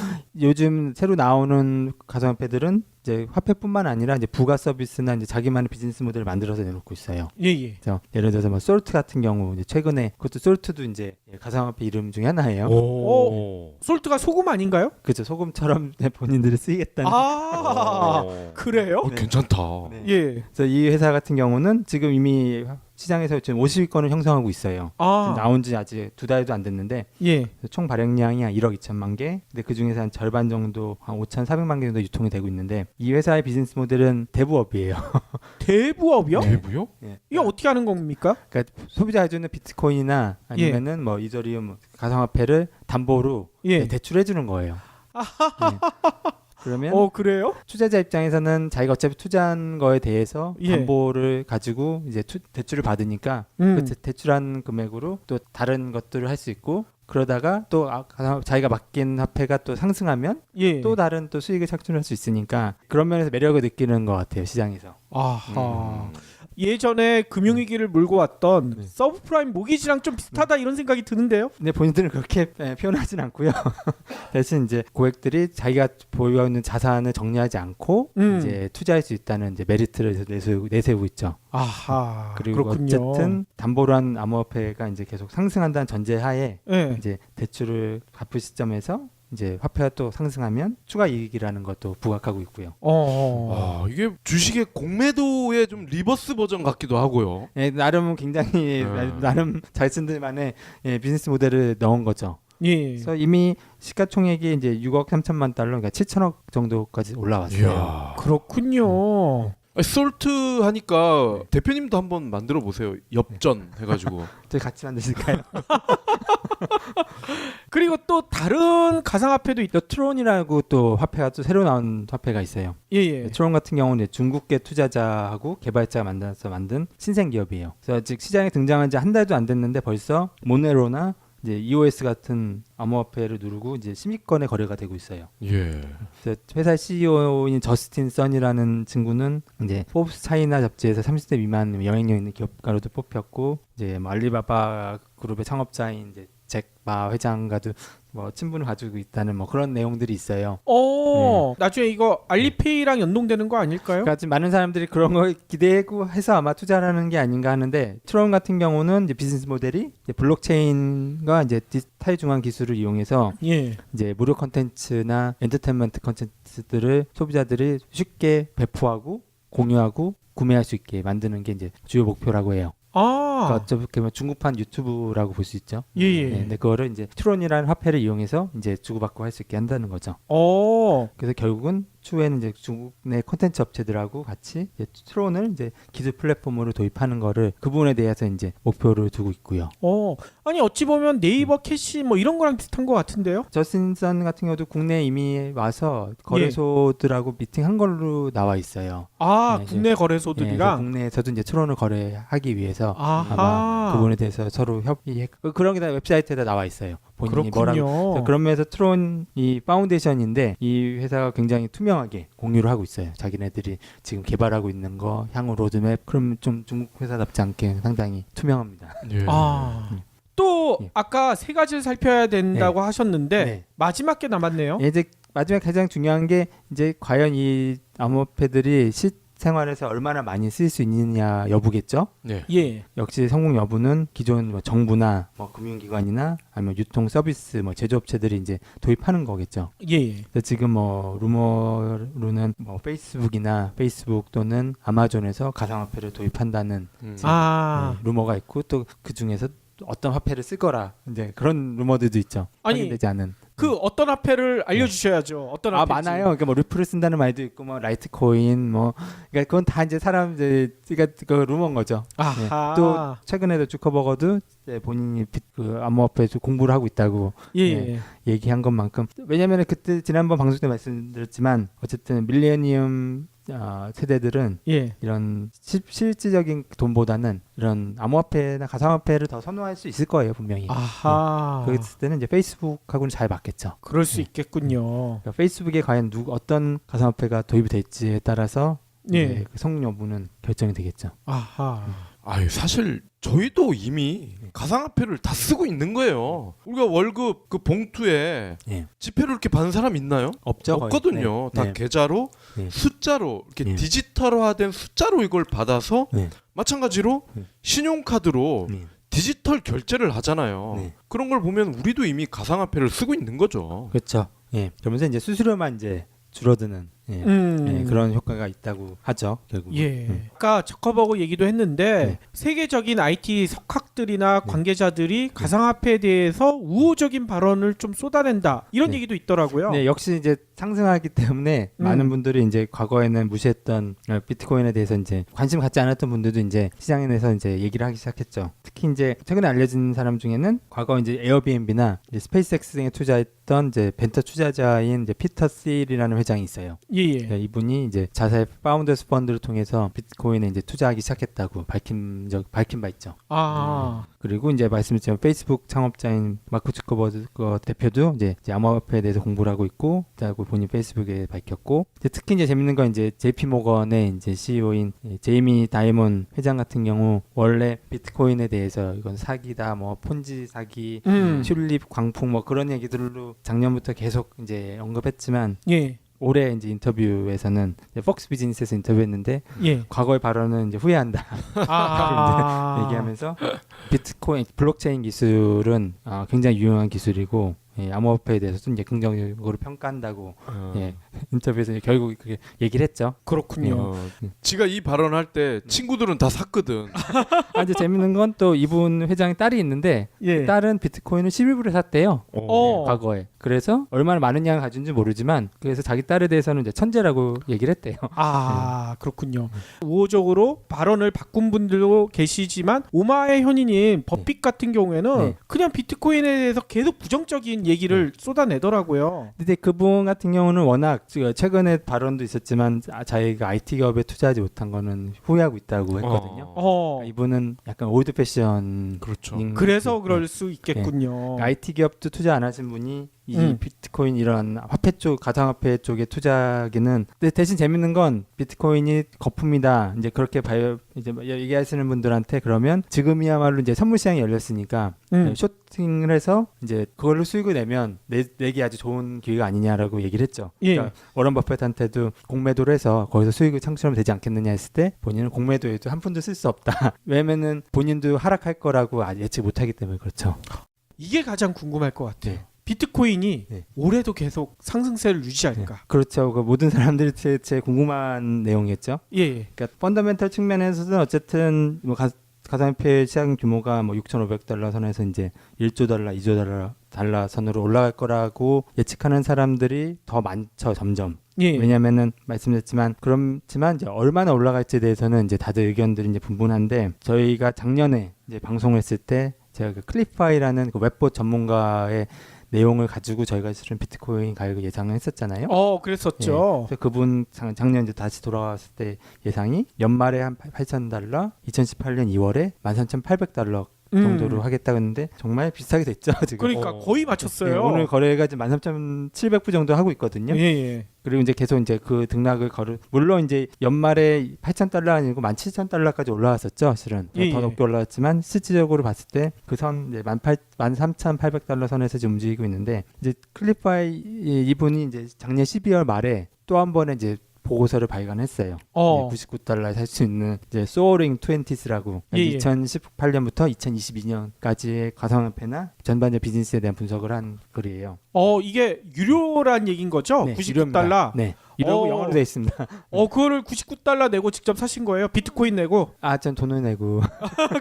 요즘 새로 나오는 가상화폐들은 이제 화폐뿐만 아니라 이제 부가 서비스나 이제 자기만의 비즈니스 모델을 만들어서 내놓고 있어요. 예예. 그래서 예를 들어서 뭐 솔트 같은 경우 이제 최근에 그것도 솔트도 이제 가상화폐 이름 중에 하나예요. 솔트가 소금 아닌가요? 그렇죠. 소금처럼 본인들이 쓰이겠다는. 그래요? 네. 괜찮다. 네. 예. 그래서 이 회사 같은 경우는 지금 이미 시장에서 지금 50위권을 형성하고 있어요. 지금 나온 지 아직 2달도 안 됐는데 예. 총 발행량이 한 1억 2천만 개. 근데 그 중에서 한 절반 정도 한 5,400만 개 정도 유통이 되고 있는데 이 회사의 비즈니스 모델은 대부업이에요. 대부업이요? 네. 대부요? 예. 이게 어떻게 하는 겁니까? 그러니까 소비자가 주는 비트코인이나 아니면은 뭐 이더리움 가상화폐를 담보로 예. 대출해 주는 거예요. 네. 그러면 그래요? 투자자 입장에서는 자기가 어차피 투자한 거에 대해서 예. 담보를 가지고 이제 대출을 받으니까 그 대출한 금액으로 또 다른 것들을 할 수 있고 그러다가 또 자기가 맡긴 화폐가 또 상승하면 예. 또 다른 또 수익을 창출할 수 있으니까 그런 면에서 매력을 느끼는 것 같아요 시장에서. 아하. 예전에 금융위기를 몰고 왔던 서브프라임 모기지랑 좀 비슷하다 이런 생각이 드는데요. 근데 본인들은 그렇게 표현하진 않고요. 대신 이제 고객들이 자기가 보유하고 있는 자산을 정리하지 않고 이제 투자할 수 있다는 이제 메리트를 내세우고 있죠. 아하. 그리고 그렇군요. 어쨌든 담보로 한 암호화폐가 이제 계속 상승한다는 전제하에 예. 이제 대출을 갚을 시점에서 이제 화폐가 또 상승하면 추가 이익이라는 것도 부각하고 있고요. 이게 주식의 공매도의 좀 리버스 버전 같기도 하고요. 예, 나름 굉장히 나름 잘 쓴들만의 비즈니스 모델을 넣은 거죠. 예. 그래서 이미 시가총액이 이제 6억 3천만 달러, 그러니까 7천억 정도까지 올라왔어요. 이야. 그렇군요. 솔트 하니까 대표님도 한번 만들어 보세요. 엽전 해가지고. 저희 같이 만드실까요? 그리고 또 다른 가상화폐도 있다. 트론이라고 또 화폐가 또 새로 나온 화폐가 있어요. 예예. 트론 같은 경우는 중국계 투자자하고 개발자가 만든 신생 기업이에요. 그래서 아직 시장에 등장한 지 한 달도 안 됐는데 벌써 모네로나 이제 EOS 같은 암호화폐를 누르고 이제 10위권의 거래가 되고 있어요. 예. 그래서 회사 CEO인 저스틴 선이라는 친구는 이제 포브스 차이나 잡지에서 30대 미만 영향력 있는 기업가로도 뽑혔고 이제 뭐 알리바바 그룹의 창업자인 이제 잭 마 회장과도 뭐 친분을 가지고 있다는 뭐 그런 내용들이 있어요. 나중에 이거 알리페이랑 연동되는 거 아닐까요? 그러니까 지금 많은 사람들이 그런 걸 기대고 해서 아마 투자를 하는 게 아닌가 하는데 트론 같은 경우는 이제 비즈니스 모델이 이제 블록체인과 이제 디지털 중앙 기술을 이용해서 예. 이제 무료 컨텐츠나 엔터테인먼트 컨텐츠들을 소비자들이 쉽게 배포하고 공유하고 구매할 수 있게 만드는 게 이제 주요 목표라고 해요. 그러니까 어떻게 보면 중국판 유튜브라고 볼 수 있죠. 예. 네, 근데 그거를 이제 트론이라는 화폐를 이용해서 이제 주고받고 할 수 있게 한다는 거죠. 그래서 결국은 추후에는 이제 중국 내 콘텐츠 업체들하고 같이 이제 트론을 이제 기술 플랫폼으로 도입하는 거를 그 부분에 대해서 이제 목표를 두고 있고요. 아니 어찌 보면 네이버 캐시 뭐 이런 거랑 비슷한 것 같은데요? 저스틴선 같은 경우도 국내에 이미 와서 거래소들하고 미팅한 걸로 나와 있어요. 네, 국내 거래소들이랑 국내에서도 이제 트론을 거래하기 위해서 아하. 아마 그 부분에 대해서 서로 협의했고 그런 게 다 웹사이트에다 나와 있어요. 본인이 그렇군요. 뭐라고. 그런 면에서 트론이 파운데이션인데 이 회사가 굉장히 투명하게 공유를 하고 있어요. 자기네들이 지금 개발하고 있는 거 향후 로드맵 그럼 좀 중국 회사답지 않게 상당히 투명합니다. 예. 또 예. 아까 세 가지를 살펴야 된다고 하셨는데 네. 마지막 게 남았네요. 이제 마지막 가장 중요한 게 이제 과연 이 암호화폐들이 실생활에서 얼마나 많이 쓰일 수 있느냐 여부겠죠. 네. 예. 역시 성공 여부는 기존 뭐 정부나 뭐 금융기관이나 아니면 유통 서비스 뭐 제조업체들이 이제 도입하는 거겠죠. 예. 근데 지금 뭐 루머로는 뭐 페이스북이나 페이스북 또는 아마존에서 가상화폐를 도입한다는 네, 루머가 있고 또 그 중에서 어떤 화폐를 쓸 거라 이제 그런 루머들도 있죠. 아니, 확인되지 않은. 그 어떤 화폐를 알려주셔야죠. 어떤 화폐인지. 많아요. 그러니까 뭐 리플을 쓴다는 말도 있고 뭐 라이트코인 뭐 그러니까 그건 다 이제 사람들 그러니까 그 루머인 거죠. 아하. 또 최근에도 주커버거도 이제 본인이 그 암호화폐에서 공부를 하고 있다고 예. 얘기한 것만큼 왜냐하면 그때 지난번 방송 때 말씀드렸지만 어쨌든 밀레니엄 세대들은 예. 이런 실질적인 돈보다는 이런 암호화폐나 가상화폐를 더 선호할 수 있을 거예요 분명히. 아하. 그랬을 때는 이제 페이스북하고는 잘 맞겠죠. 그럴 수 있겠군요. 그러니까 페이스북에 과연 어떤 가상화폐가 도입이 될지에 따라서 예. 이제 그 성능 여부는 결정이 되겠죠. 아하. 사실 저희도 이미 가상화폐를 다 쓰고 있는 거예요. 우리가 월급 그 봉투에 예. 지폐를 이렇게 받는 사람 있나요? 없죠. 거의. 없거든요. 네. 다 네. 계좌로 네. 숫자로 이렇게 네. 디지털화된 숫자로 이걸 받아서 네. 마찬가지로 네. 신용카드로 네. 디지털 결제를 하잖아요. 네. 그런 걸 보면 우리도 이미 가상화폐를 쓰고 있는 거죠. 그렇죠. 예. 그러면서 이제 수수료만 이제 줄어드는 예, 그런 효과가 있다고 하죠. 결국. 예. 아까 저커버그 얘기도 했는데 네. 세계적인 IT 석학들이나 관계자들이 가상화폐에 대해서 우호적인 발언을 좀 쏟아낸다 이런 네. 얘기도 있더라고요. 네, 역시 이제 상승하기 때문에 많은 분들이 이제 과거에는 무시했던 비트코인에 대해서 이제 관심 갖지 않았던 분들도 이제 시장에 대해서 이제 얘기를 하기 시작했죠. 특히 이제 최근에 알려진 사람 중에는 과거 이제 에어비앤비나 이제 스페이스X 등에 투자했던 이제 벤처 투자자인 이제 피터 셀이라는 회장이 있어요. 예. 그러니까 이분이 이제 자사의 파운더스 펀드를 통해서 비트코인에 이제 투자하기 시작했다고 밝힌 바 있죠. 그리고 이제 말씀드렸지만 페이스북 창업자인 마크 주커버그 대표도 이제 암호화폐에 대해서 공부를 하고 있고, 그리고 본인 페이스북에 밝혔고, 이제 특히 이제 재밌는 건 이제 JP 모건의 이제 CEO인 제이미 다이몬 회장 같은 경우 원래 비트코인에 대해서 이건 사기다, 뭐 폰지 사기, 튤립 광풍 뭐 그런 얘기들로 작년부터 계속 이제 언급했지만. 예. 올해 이제 인터뷰에서는 폭스 비즈니스에서 인터뷰했는데 예. 과거의 발언은 이제 후회한다. 얘기하면서 비트코인 블록체인 기술은 굉장히 유용한 기술이고 암호화폐에 대해서도 이제 긍정적으로 평가한다고 인터뷰에서 결국 그게 얘기를 했죠. 그렇군요. 지가 이 발언할 때 친구들은 다 샀거든. 이제 재밌는 건 또 이분 회장의 딸이 있는데 예. 딸은 비트코인을 11불에 샀대요. 어. 과거에. 그래서 얼마나 많은 양을 가진지 모르지만 그래서 자기 딸에 대해서는 이제 천재라고 얘기를 했대요. 그렇군요. 우호적으로 발언을 바꾼 분들도 계시지만 오마의 현인인 버핏 같은 경우에는 그냥 비트코인에 대해서 계속 부정적인 얘기를 쏟아내더라고요. 근데 그분 같은 경우는 워낙 최근에 발언도 있었지만 자기가 IT 기업에 투자하지 못한 거는 후회하고 있다고 했거든요. 그러니까 이분은 약간 올드 패션. 그렇죠. 그래서 그럴 수 있겠군요. IT 기업도 투자 안 하신 분이 이 비트코인 이런 화폐 쪽 가상화폐 쪽의 투자기는 근데 대신 재밌는 건 비트코인이 거품이다 이제 그렇게 이제 얘기하시는 분들한테 그러면 지금이야말로 이제 선물 시장이 열렸으니까 쇼팅을 해서 이제 그걸로 수익을 내면 내기 아주 좋은 기회가 아니냐라고 얘기를 했죠. 예. 그러니까 워런 버핏한테도 공매도를 해서 거기서 수익을 창출하면 되지 않겠느냐 했을 때 본인은 공매도에도 한 푼도 쓸 수 없다. 왜냐면은 본인도 하락할 거라고 예측 못하기 때문에 그렇죠. 이게 가장 궁금할 것 같아요. 네. 비트코인이 네. 올해도 계속 상승세를 유지할까? 그렇죠. 그 모든 사람들이 제일 궁금한 내용이었죠. 예. 그러니까 펀더멘털 측면에서는 어쨌든 뭐 가상화폐 시장 규모가 뭐 6,500달러 선에서 이제 1조 달러, 2조 달러 선으로 올라갈 거라고 예측하는 사람들이 더 많죠, 점점. 예. 왜냐면은 말씀드렸지만 그렇지만 이제 얼마나 올라갈지에 대해서는 이제 다들 의견들이 이제 분분한데 저희가 작년에 이제 방송을 했을 때 제가 그 클리파이라는 그 웹봇 전문가의 내용을 가지고 저희가 실은 비트코인 가격을 예상을 했었잖아요. 그랬었죠. 그래서 그분 작년 이제 다시 돌아왔을 때 예상이 연말에 한 8,000달러, 2018년 2월에 13,800달러 정도로 하겠다고 했는데 정말 비슷하게 됐죠 지금. 그러니까 거의 맞췄어요. 네, 오늘 거래가 지금 13,700불 정도 하고 있거든요. 예. 그리고 이제 계속 이제 그 등락을 물론 이제 연말에 8,000달러 아니고 17,000달러까지 올라왔었죠. 실은 더 높게 올라왔지만 실질적으로 봤을 때 그 선 이제 13,800달러 선에서 지금 움직이고 있는데 이제 클리파이 이분이 이제 작년 12월 말에 또 한 번에 이제 보고서를 발간했어요. 99달러에 살 수 있는 이제 Soaring 20s라고 2018년부터 2022년까지의 가상화폐나 전반적 비즈니스에 대한 분석을 한 글이에요. 이게 유료란 얘기인 거죠? 네, 99달러. 네. 이러고 영어로 돼 있습니다. 그거를 99달러 내고 직접 사신 거예요? 비트코인 내고? 전 돈을 내고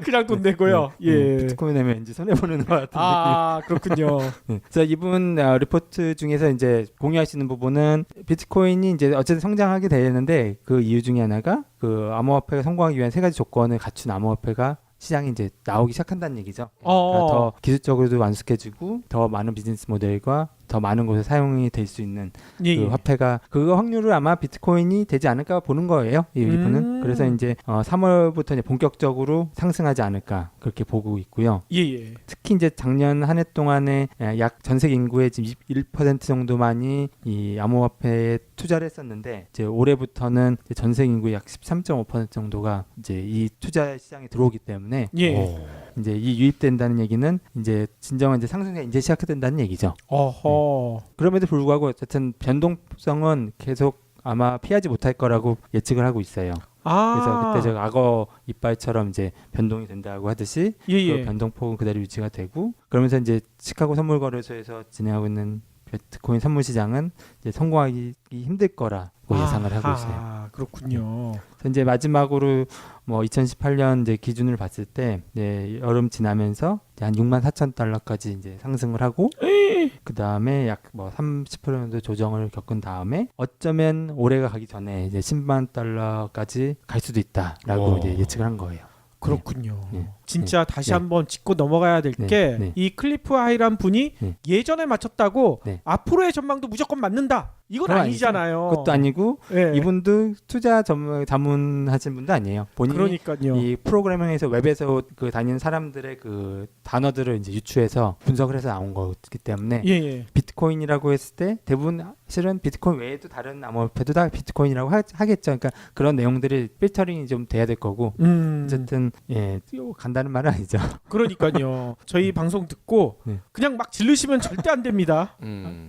그냥 돈 내고요. 예. 비트코인 내면 왠지 손해 보는 것 같은데. 그렇군요. 그래서 이분 리포트 중에서 이제 공유하시는 부분은 비트코인이 이제 어쨌든 성장하게 되는데 그 이유 중에 하나가 그 암호화폐가 성공하기 위한 세 가지 조건을 갖춘 암호화폐가 시장이 이제 나오기 시작한다는 얘기죠. 그러니까 더 기술적으로도 완숙해지고 더 많은 비즈니스 모델과 더 많은 곳에 사용이 될 수 있는 그 화폐가 그 확률을 아마 비트코인이 되지 않을까 보는 거예요. 이분은. 그래서 이제 3월부터 이제 본격적으로 상승하지 않을까 그렇게 보고 있고요. 예. 특히 이제 작년 한 해 동안에 약 전 세계 인구의 지금 1% 정도만이 이 암호화폐에 투자를 했었는데 이제 올해부터는 이제 전 세계 인구의 약 13.5% 정도가 이제 이 투자 시장에 들어오기 때문에 이제 이 유입된다는 얘기는 이제 진정한 이제 상승이 이제 시작된다는 얘기죠. 그럼에도 불구하고 어쨌든 변동성은 계속 아마 피하지 못할 거라고 예측을 하고 있어요. 그래서 그때 저 악어 이빨처럼 이제 변동이 된다고 하듯이 그 변동폭은 그대로 유지가 되고 그러면서 이제 시카고 선물거래소에서 진행하고 있는 비트코인 선물 시장은 이제 성공하기 힘들 거라고 예상을 하고 있어요. 그렇군요. 그래서 이제 마지막으로 뭐 2018년 이제 기준을 봤을 때 이제 여름 지나면서 이제 한 64,000달러까지 이제 상승을 하고 그 다음에 약 뭐 30% 정도 조정을 겪은 다음에 어쩌면 올해가 가기 전에 이제 10만 달러까지 갈 수도 있다라고 이제 예측을 한 거예요. 그렇군요. 네. 진짜 다시 한번 짚고 넘어가야 될 게 이 클리프 하이란 분이 예전에 맞췄다고 앞으로의 전망도 무조건 맞는다. 이건 아니잖아요. 그것도 아니고 이분도 투자 자문하신 분도 아니에요. 본인이 그러니까요. 이 프로그래밍에서 웹에서 그 다니는 사람들의 그 단어들을 이제 유추해서 분석을 해서 나온 거기 때문에 비트코인이라고 했을 때 대부분 실은 비트코인 외에도 다른 암호화폐도 다 비트코인이라고 하겠죠. 그러니까 그런 내용들이 필터링이 좀 돼야 될 거고 어쨌든 간다는 말은 아니죠. 그러니까요. 저희 방송 듣고 그냥 막 지르시면 절대 안 됩니다.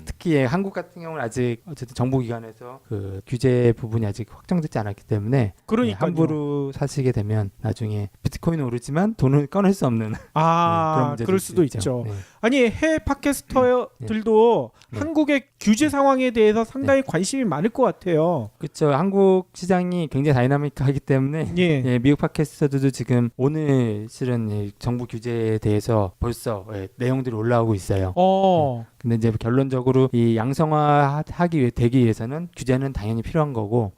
특히 한국 같은 경우는 아직 어쨌든 정부기관에서 그 규제 부분이 아직 확정되지 않았기 때문에 함부로 사시게 되면 나중에 비트코인은 오르지만 돈을 꺼낼 수 없는 그런 문제도 그럴 수도 있죠. 네. 아니 해외 팟캐스터들도 한국의 규제 상황에 대해서 상당히 관심이 많을 것 같아요. 그렇죠. 한국 시장이 굉장히 다이나믹하기 때문에 미국 팟캐스터들도 지금 오늘 실은 정부 규제에 대해서 벌써 내용들이 올라오고 있어요. 근데 이제 결론적으로 이 되기 위해서는 규제는 당연히 필요한 거고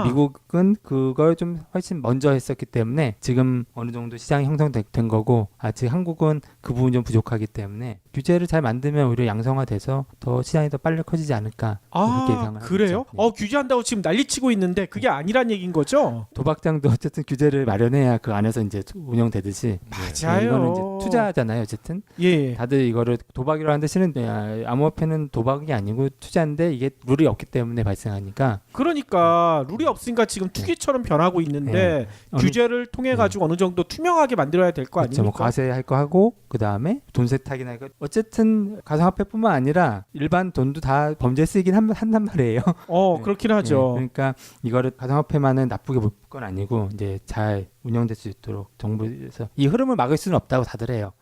미국은 그걸 좀 훨씬 먼저 했었기 때문에 지금 어느 정도 시장이 형성된 거고 아직 한국은 그 부분이 좀 부족하기 때문에 규제를 잘 만들면 오히려 양성화돼서 더 시장이 더 빨리 커지지 않을까 그렇게 예상을 그래요? 하고 있죠. 규제한다고 지금 난리치고 있는데 그게 아니란 얘기인 거죠? 도박장도 어쨌든 규제를 마련해야 그 안에서 이제 운영되듯이 맞아요. 이거는 이제 투자잖아요. 어쨌든 다들 이거를 도박이라는 데 쓰는 암호화폐는 도박이 아니고 투자인데 이게 룰이 없기 때문에 발생하니까 그러니까 룰이 없으니까 지금 투기처럼 변하고 있는데 규제를 통해 가지고 어느 정도 투명하게 만들어야 될 거 그렇죠. 아닙니까? 뭐 과세할 거 하고 그 다음에 돈 세탁이나 이거 어쨌든 가상화폐뿐만 아니라 일반 돈도 다 범죄에 쓰이긴 한단 말이에요. 그렇긴 하죠. 그러니까 이거를 가상화폐만은 나쁘게 볼 건 아니고 이제 잘 운영될 수 있도록 정부에서 이 흐름을 막을 수는 없다고 다들 해요.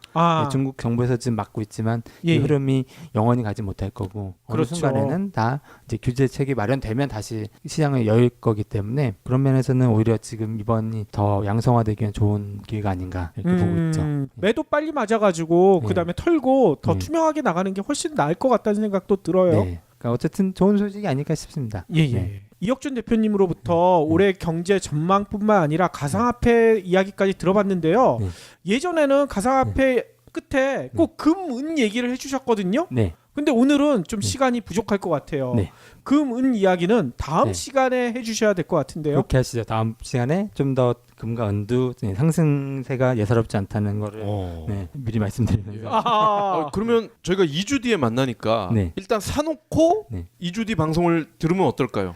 중국 정부에서 지금 막고 있지만 이 흐름이 영원히 가지 못할 거고 어느 그렇죠. 순간에는 다 이제 규제책이 마련되면 다시 시장을 열 거기 때문에 그런 면에서는 오히려 지금 이번이 더 양성화되기엔 좋은 기회가 아닌가 이렇게 보고 있죠. 매도 빨리 맞아가지고 그 다음에 털고 더 네. 투명하게 나가는 게 훨씬 나을 것 같다는 생각도 들어요. 네. 그러니까 어쨌든 좋은 소식이 아닐까 싶습니다. 네. 이혁준 대표님으로부터 올해 경제 전망뿐만 아니라 가상화폐 이야기까지 들어봤는데요. 예전에는 가상화폐 끝에 꼭 금, 은 얘기를 해주셨거든요. 네. 근데 오늘은 좀 시간이 부족할 것 같아요. 네. 금, 은 이야기는 다음 네. 시간에 해주셔야 될 것 같은데요. 그렇게 하시죠. 다음 시간에 좀 더 금과 은도 상승세가 예사롭지 않다는 거를 미리 말씀드리면서 그러면 저희가 2주 뒤에 만나니까 네. 일단 사놓고 네. 2주 뒤 방송을 들으면 어떨까요?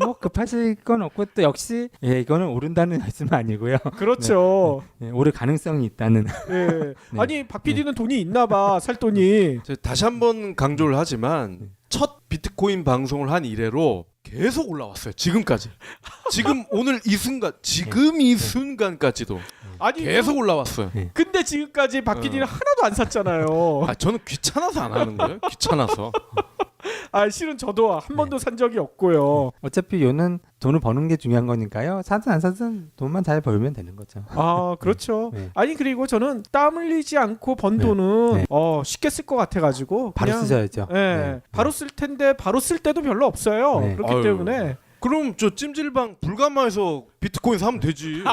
뭐 급하실 건 없고 또 역시 이거는 오른다는 말씀은 아니고요. 그렇죠. 오를 가능성이 있다는. 네. 아니 박 PD는 돈이 있나봐 살 돈이. 제가 다시 한번 강조를 하지만 첫 비트코인 방송을 한 이래로 계속 올라왔어요. 지금까지. 지금 오늘 이 순간, 지금 이 순간까지도 아니 계속 올라왔어요. 근데 지금까지 박 PD는 하나도 안 샀잖아요. 저는 귀찮아서 안 하는 거예요. 귀찮아서. 실은 저도 한 번도 산 적이 없고요. 어차피 요는 돈을 버는 게 중요한 거니까요. 사든 안 사든 돈만 잘 벌면 되는 거죠. 그렇죠. 네. 아니 그리고 저는 땀 흘리지 않고 번 돈은 쉽게 쓸 것 같아가지고 바로 그냥, 쓰셔야죠. 바로 쓸 텐데 바로 쓸 때도 별로 없어요. 네. 그렇기 때문에 그럼 저 찜질방 불가마에서 비트코인 사면 되지.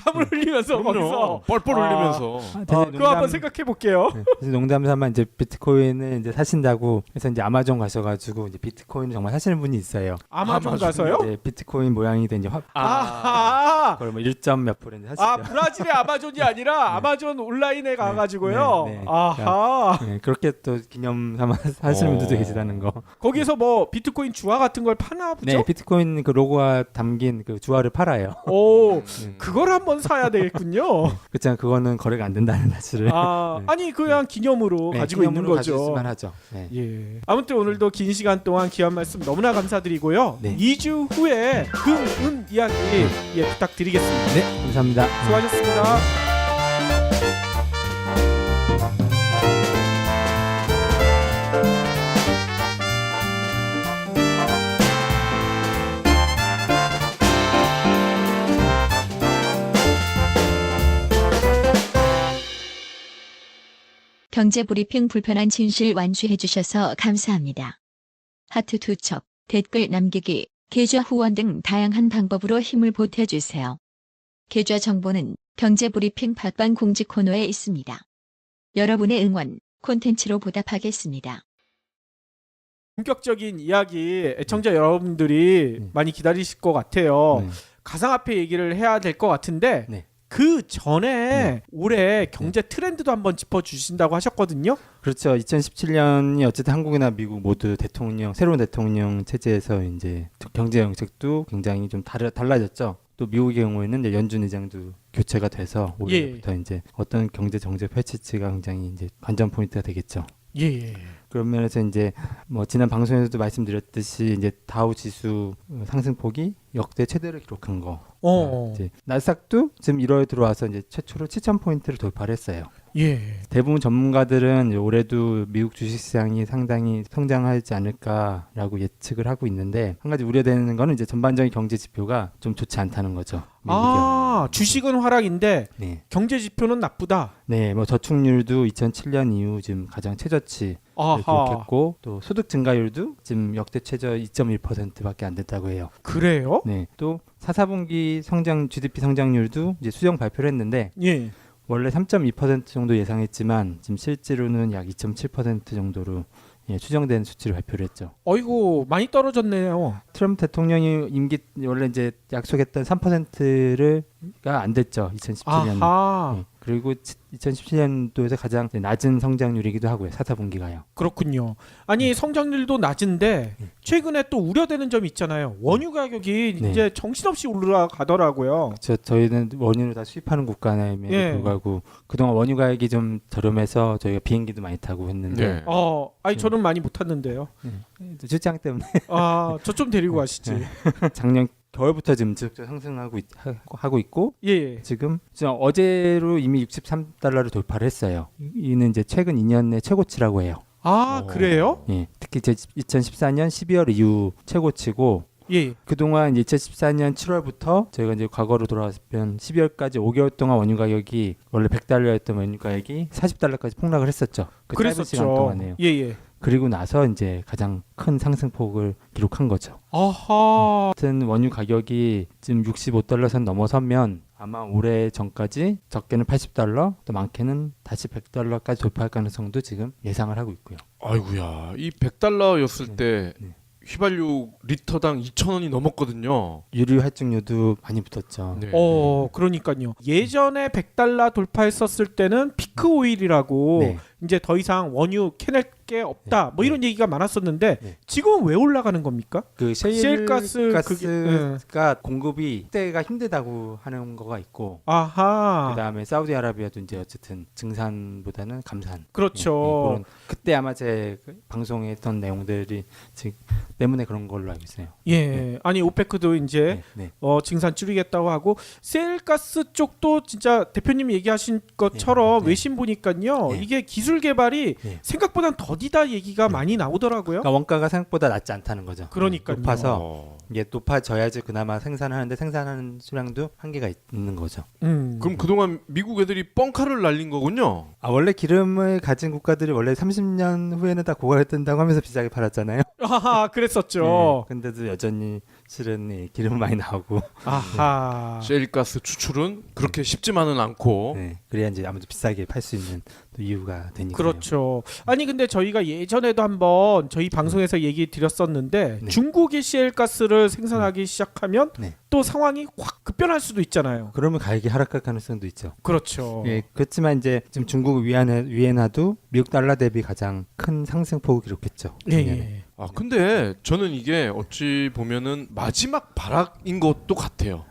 땀을 흘리면서 거기서 뻘뻘 흘리면서. 그거 한번 생각해 볼게요. 그래서 농담삼아 이제 비트코인을 이제 사신다고 해서 이제 아마존 가셔가지고 이제 비트코인을 정말 사시는 분이 있어요. 아마존 가서요? 이제 비트코인 모양이 된 이제 그걸 뭐 1점 몇 프로인지 사시죠. 브라질의 아마존이 아니라 아마존 온라인에 가가지고요. 네. 아하. 그렇게 또 기념 삼아 사시는 분들도 계시다는 거. 거기서 뭐 비트코인 주화 같은 걸 파나 보죠? 네, 비트코인 그 로고가 담긴 그 주화를 팔아요. 오, 그걸 한번 사야 되겠군요. 그렇지만 그거는 거래가 안 된다는 사실을. 아니 그냥 기념으로 가지고 있는 거죠. 하죠. 네. 예. 아무튼 오늘도 긴 시간 동안 귀한 말씀 너무나 감사드리고요. 네. 2주 후에 금, 은 이야기 부탁드리겠습니다. 네, 감사합니다. 수고하셨습니다. 경제 브리핑 불편한 진실 완수해 주셔서 감사합니다. 하트 투척, 댓글 남기기, 계좌 후원 등 다양한 방법으로 힘을 보태주세요. 계좌 정보는 경제 브리핑 팟빵 공지 코너에 있습니다. 여러분의 응원, 콘텐츠로 보답하겠습니다. 본격적인 이야기 애청자 여러분들이 많이 기다리실 것 같아요. 네. 가상화폐 얘기를 해야 될 것 같은데 네. 그 전에 올해 경제 트렌드도 한번 짚어주신다고 하셨거든요. 그렇죠. 2017년이 어쨌든 한국이나 미국 모두 새로운 대통령 체제에서 이제 경제 정책도 굉장히 좀 달라졌죠. 또 미국의 경우에는 이제 연준 의장도 교체가 돼서 올해부터 이제 어떤 경제 정책 펼칠지가 굉장히 이제 관전 포인트가 되겠죠. 예. 그런 면에서 이제 뭐 지난 방송에서도 말씀드렸듯이 이제 다우 지수 상승폭이 역대 최대를 기록한 거. 이제 나스닥도 지금 1월에 들어와서 이제 최초로 7,000포인트를 돌파를 했어요. 예. 대부분 전문가들은 이제 올해도 미국 주식시장이 상당히 성장하지 않을까라고 예측을 하고 있는데 한 가지 우려되는 거는 이제 전반적인 경제 지표가 좀 좋지 않다는 거죠. 주식은 하락인데 네. 경제 지표는 나쁘다. 네, 뭐 저축률도 2007년 이후 지금 가장 최저치 기록했고 또 소득 증가율도 지금 역대 최저 2.1%밖에 안 됐다고 해요. 그래요? 네, 또 4분기 성장 GDP 성장률도 이제 수정 발표를 했는데 예. 원래 3.2% 정도 예상했지만 지금 실제로는 약 2.7% 정도로 추정된 수치를 발표를 했죠. 어이구 많이 떨어졌네요. 트럼프 대통령이 임기 원래 이제 약속했던 3%가 안 됐죠. 2017년. 아하. 그리고 2017년도에서 가장 낮은 성장률이기도 하고요. 4분기가요. 그렇군요. 아니 성장률도 낮은데 최근에 또 우려되는 점이 있잖아요. 원유 가격이 네. 이제 정신없이 올라가더라고요. 저희는 원유를 다 수입하는 국가임에도 예. 불구하고 그동안 원유 가격이 좀 저렴해서 저희가 비행기도 많이 타고 했는데 네. 아니 저는 많이 못 탔는데요. 출장 때문에 저 좀 데리고 가시지. 작년 겨울부터 지금 지속적으로 상승하고 하고 있고 예. 지금 어제로 이미 63달러를 돌파를 했어요. 이는 이제 최근 2년 내 최고치라고 해요. 그래요? 예, 특히 제 2014년 12월 이후 최고치고 예. 그동안 이제 2014년 7월부터 저희가 이제 과거로 돌아가면 12월까지 5개월 동안 원유 가격이 원래 100달러였던 원유 가격이 40달러까지 폭락을 했었죠. 그 짧은 시간 그랬었죠. 동안에요. 예. 그리고 나서 이제 가장 큰 상승폭을 기록한 거죠. 아하. 같은 원유 가격이 지금 65달러 선 넘어서면 아마 올해 전까지 적게는 80달러, 또 많게는 다시 100달러까지 돌파할 가능성도 지금 예상을 하고 있고요. 아이고야, 이 100달러였을 때 네. 휘발유 리터당 2,000원이 넘었거든요. 유류 할증료도 많이 붙었죠. 네. 그러니까요. 예전에 100달러 돌파했었을 때는 피크 오일이라고 네. 이제 더 이상 원유 캐낼 게 없다. 뭐 이런 얘기가 많았었는데 네. 지금은 왜 올라가는 겁니까? 그 셰일가스 가스가 공급이 때가 힘들다고 하는 거가 있고 아하. 그다음에 사우디아라비아도 이제 어쨌든 증산보다는 감산. 그렇죠. 그런 그때 아마 제 방송에 했던 내용들이 지금 때문에 그런 걸로 알고 있어요. 예. 아니 오페크도 이제 네. 증산 줄이겠다고 하고 셰일가스 쪽도 진짜 대표님이 얘기하신 것처럼 네. 외신 보니까요. 네. 이게 기술 개발이 네. 생각보다 더디다 얘기가 많이 나오더라고요. 그러니까 원가가 생각보다 낮지 않다는 거죠. 그러니까요. 높아서 이게 높아져야지 그나마 생산하는데 생산하는 수량도 한계가 있는 거죠. 그럼 그동안 미국 애들이 뻥카를 날린 거군요. 원래 기름을 가진 국가들이 원래 30년 후에는 다 고갈된다고 하면서 비싸게 팔았잖아요. 아하, 그랬었죠. 근데도 여전히 실은 기름 많이 나오고 아하. 셰일가스 추출은 그렇게 쉽지만은 않고 그래야 이제 아무래도 비싸게 팔 수 있는 또 이유가 되니까요. 그렇죠. 아니 근데 저희가 예전에도 한번 저희 방송에서 얘기 드렸었는데 네. 중국이 셰일가스를 생산하기 시작하면 네. 또 상황이 확 급변할 수도 있잖아요. 그러면 가격이 하락할 가능성도 있죠. 그렇죠. 그렇지만 이제 지금 중국 위엔화도 미국 달러 대비 가장 큰 상승폭을 기록했죠. 예. 근데 저는 이게 어찌 보면은 마지막 발악인 것도 같아요.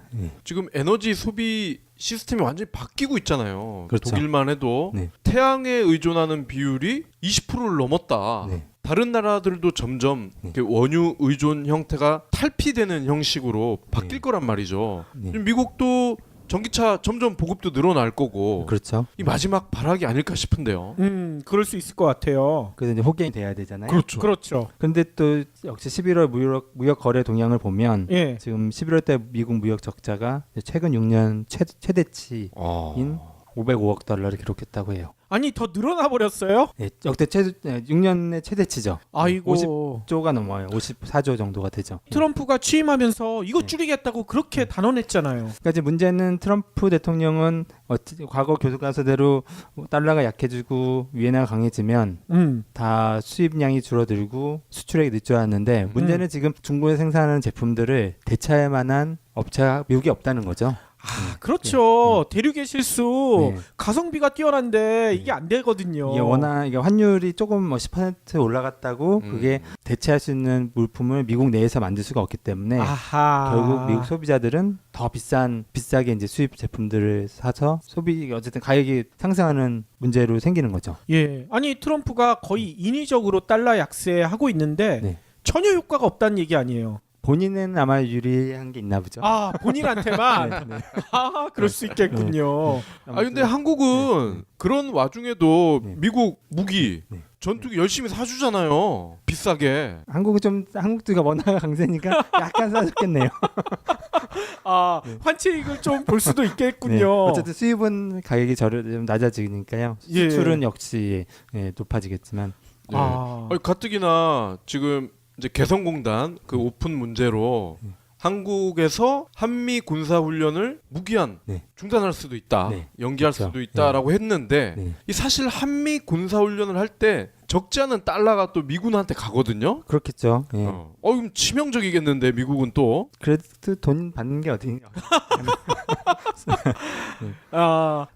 지금 에너지 소비 시스템이 완전히 바뀌고 있잖아요. 그렇죠. 독일만 해도 네. 태양에 의존하는 비율이 20%를 넘었다. 네. 다른 나라들도 점점 이렇게 원유 의존 형태가 탈피되는 형식으로 바뀔 거란 말이죠. 지금 미국도 전기차 점점 보급도 늘어날 거고 그렇죠. 이 마지막 발악이 아닐까 싶은데요. 그럴 수 있을 것 같아요. 그래서 이제 호갱이 돼야 되잖아요. 그렇죠. 근데 또 역시 11월 무역 거래 동향을 보면 예. 지금 11월 때 미국 무역 적자가 최근 6년 최대치인 505억 달러를 기록했다고 해요. 아니 더 늘어나 버렸어요? 역대 6년의 최대치죠. 아이고. 50조가 넘어요. 54조 정도가 되죠. 트럼프가 취임하면서 이거 줄이겠다고 그렇게 단언했잖아요. 그러니까 이제 문제는 트럼프 대통령은 과거 교과서대로 달러가 약해지고 위엔화가 강해지면 다 수입량이 줄어들고 수출액이 늦어왔는데 문제는 지금 중국에 생산하는 제품들을 대체할 만한 업체가 미국이 없다는 거죠. 그렇죠. 대륙의 실수. 네. 가성비가 뛰어난데 이게 안 되거든요. 이게 워낙 이게 환율이 조금 10% 올라갔다고 그게 대체할 수 있는 물품을 미국 내에서 만들 수가 없기 때문에 결국 미국 소비자들은 더 비싸게 이제 수입 제품들을 사서 어쨌든 가격이 상승하는 문제로 생기는 거죠. 예. 아니 트럼프가 거의 인위적으로 달러 약세하고 있는데 전혀 효과가 없다는 얘기 아니에요. 본인은 아마 유리한 게 있나 보죠. 본인한테만. 그럴 수 있겠군요. 근데 한국은 그런 와중에도 미국 무기 전투기 열심히 사주잖아요. 비싸게. 한국도 워낙 강세니까 약간 사줬겠네요. 환치익을 좀 볼 수도 있겠군요. 어쨌든 수입은 가격이 좀 낮아지니까요. 수출은 역시 높아지겠지만. 가뜩이나 지금 이제 개성공단 그 오픈 문제로 한국에서 한미 군사 훈련을 무기한 중단할 수도 있다, 연기할 그렇죠. 수도 있다라고 했는데 이 사실 한미 군사 훈련을 할 때 적지 않은 달러가 또 미군한테 가거든요. 그렇겠죠. 예. 그럼 치명적이겠는데 미국은 또. 그래도 돈 받는 게 어디?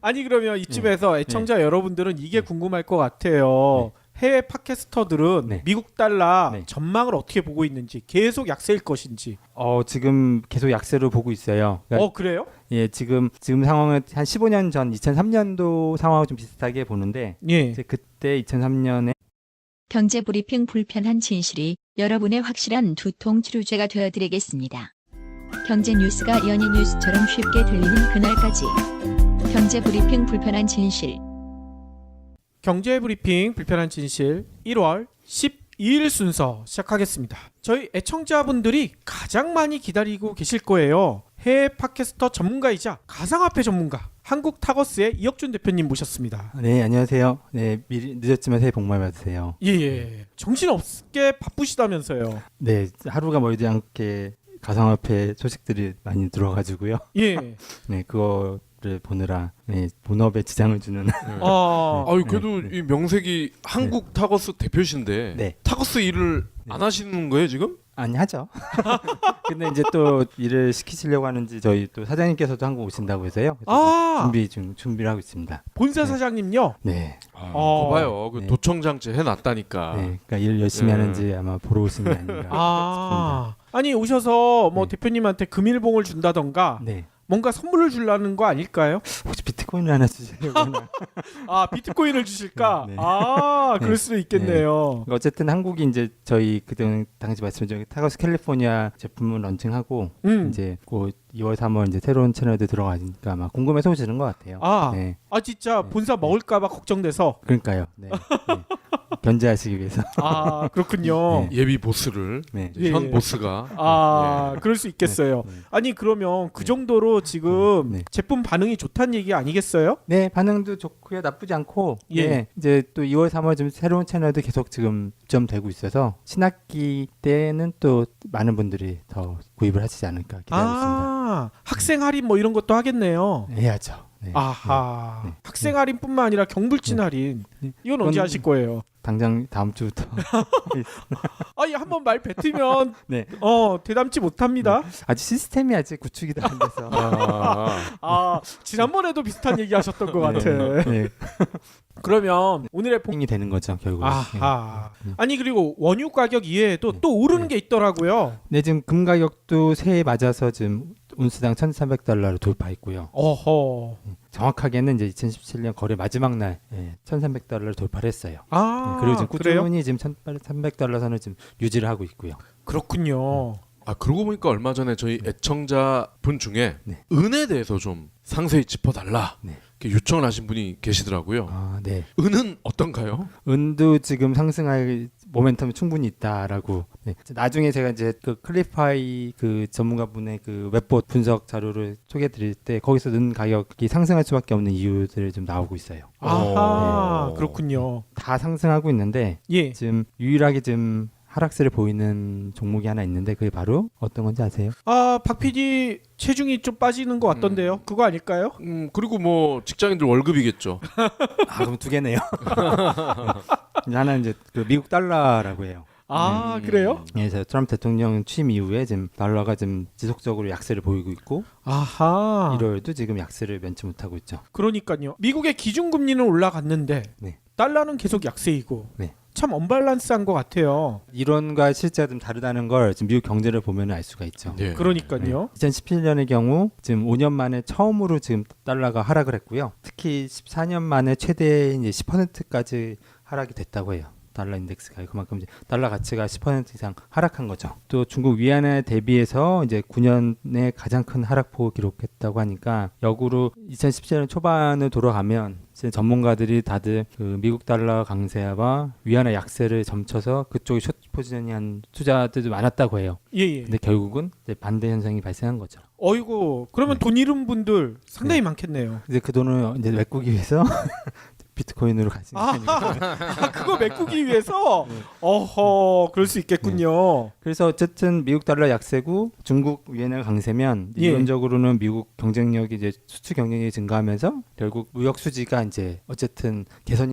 아니 그러면 이쯤에서 애청자 여러분들은 이게 궁금할 것 같아요. 해외 팟캐스터들은 네. 미국 달러 네. 전망을 어떻게 보고 있는지, 계속 약세일 것인지. 지금 계속 약세로 보고 있어요. 그러니까 그래요? 예, 지금 상황은 한 15년 전 2003년도 상황하고 좀 비슷하게 보는데 예. 이제 그때 2003년에 경제 브리핑 불편한 진실이 여러분의 확실한 두통 치료제가 되어드리겠습니다. 경제 뉴스가 연예 뉴스처럼 쉽게 들리는 그날까지. 경제 브리핑 불편한 진실. 경제 브리핑 불편한 진실 1월 12일 순서 시작하겠습니다. 저희 애청자분들이 가장 많이 기다리고 계실 거예요. 해외 팟캐스터 전문가이자 가상화폐 전문가 한국타거스의 이혁준 대표님 모셨습니다. 네, 안녕하세요. 네, 미리 늦었지만 새해 복 많이 받으세요. 예. 정신없게 바쁘시다면서요. 네, 하루가 멀지 않게 가상화폐 소식들이 많이 들어와가지고요. 예. 네, 그거를 보느라 본업에 지장을 주는. 그래도 이 명색이 한국 타거스 대표신데 네. 타거스 일을 안 하시는 거예요 지금? 아니 하죠. 근데 이제 또 일을 시키시려고 하는지 저희 또 사장님께서도 한국 오신다고 해서요. 그래서 준비를 하고 있습니다. 본사 사장님요? 네. 그거 봐요. 그 네. 도청장치 해놨다니까. 네. 그러니까 일 열심히 하는지 아마 보러 오신 게 아닌가. 아니 오셔서 뭐 네. 대표님한테 금일봉을 준다던가 네. 뭔가 선물을 주려는 거 아닐까요? 혹시 비트코인을 하나 주시려고 하나? 비트코인을 주실까? 네. 그럴 수도 있겠네요. 어쨌든 한국이 이제 저희 그때 당시 말씀드린 타거스 캘리포니아 제품을 런칭하고 이제 곧 2월 3월 이제 새로운 채널도 들어가니까 아마 궁금해서 오시는 것 같아요. 네. 진짜 본사 먹을까봐 걱정돼서. 그러니까요. 네. 견제하시기 위해서. 그렇군요. 예비 보스를 네. 이제 현 예. 보스가. 그럴 수 있겠어요. 네. 아니 그러면 그 정도로 지금 네. 제품 반응이 좋다는 얘기 아니겠어요? 네, 반응도 좋고요, 나쁘지 않고. 예. 네, 이제 또 2월, 3월 좀 새로운 채널도 계속 지금 입점되고 있어서 신학기 때는 또 많은 분들이 더 구입을 하시지 않을까 기대하고 있습니다. 학생 할인 뭐 이런 것도 하겠네요. 해야죠. 네. 아하. 네. 학생 할인뿐만 아니라 경불진 할인. 네. 이건 언제 그건- 하실 거예요? 당장 다음 주부터. 한번 말 뱉으면 네. 대담지 못합니다. 아직 시스템이 아직 구축이 안 돼서. 지난번에도 비슷한 얘기 하셨던 것 같아. 네. 그러면 오늘의 이 되는 거죠, 결국. 아하. 아니 그리고 원유 가격 이외에도 또 오르는 게 있더라고요. 네, 지금 금 가격도 새해 맞아서 지금 온스당 1,300달러를 돌파했고요. 어허. 정확하게는 이제 2017년 거래 마지막 날 1,300달러를 돌파를 했어요. 그리고 지금 그래요? 꾸준히 지금 1,300달러 선을 지금 유지를 하고 있고요. 그렇군요. 그러고 보니까 얼마 전에 저희 애청자 분 중에 네. 은에 대해서 좀 상세히 짚어달라 네. 이렇게 요청을 하신 분이 계시더라고요. 네. 은은 어떤가요? 은도 지금 상승할 모멘텀이 충분히 있다라고. 네. 나중에 제가 이제 그 클리파이 그 전문가분의 그 웹봇 분석 자료를 소개해드릴 때 거기서 은 가격이 상승할 수밖에 없는 이유들이 좀 나오고 있어요. 그렇군요. 다 상승하고 있는데 예. 지금 유일하게 지금 하락세를 보이는 종목이 하나 있는데 그게 바로 어떤 건지 아세요? 박 PD 체중이 좀 빠지는 것 같던데요. 그거 아닐까요? 그리고 뭐 직장인들 월급이겠죠. 그럼 두 개네요. 하나는 이제 그 미국 달러라고 해요. 그래요? 그래서 트럼프 대통령 취임 이후에 지금 달러가 지금 지속적으로 약세를 보이고 있고 아하. 1월도 지금 약세를 면치 못하고 있죠. 그러니까요. 미국의 기준금리는 올라갔는데 네. 달러는 계속 약세이고 네. 참 언밸런스한 것 같아요. 이론과 실제가 좀 다르다는 걸 지금 미국 경제를 보면 알 수가 있죠. 예. 그러니까요. 2017년의 경우 지금 5년 만에 처음으로 지금 달러가 하락을 했고요. 특히 14년 만에 최대 이제 10%까지 하락이 됐다고 해요. 달러 인덱스가 그만큼 이제 달러 가치가 10% 이상 하락한 거죠. 또 중국 위안화에 대비해서 이제 9년에 가장 큰 하락폭을 기록했다고 하니까 역으로 2017년 초반을 돌아가면 이제 전문가들이 다들 그 미국 달러 강세와 위안화 약세를 점쳐서 그쪽에 숏 포지션이한 투자들도 많았다고 해요. 예. 근데 결국은 이제 반대 현상이 발생한 거죠. 어이구. 그러면 돈 잃은 분들 상당히 많겠네요. 이제 그 돈을 이제 메꾸기 위해서 비트코인으로 가시는 게 아니고. 그거 메꾸기 위해서? 어허, 그럴 수 있겠군요. 그래서 어쨌든 미국 달러 약세고 중국 위안화 강세면 예. 이론적으로는 미국 경쟁력이 이제 수출 경쟁력이 증가하면서 결국 무역 수지가 이제 어쨌든 개선이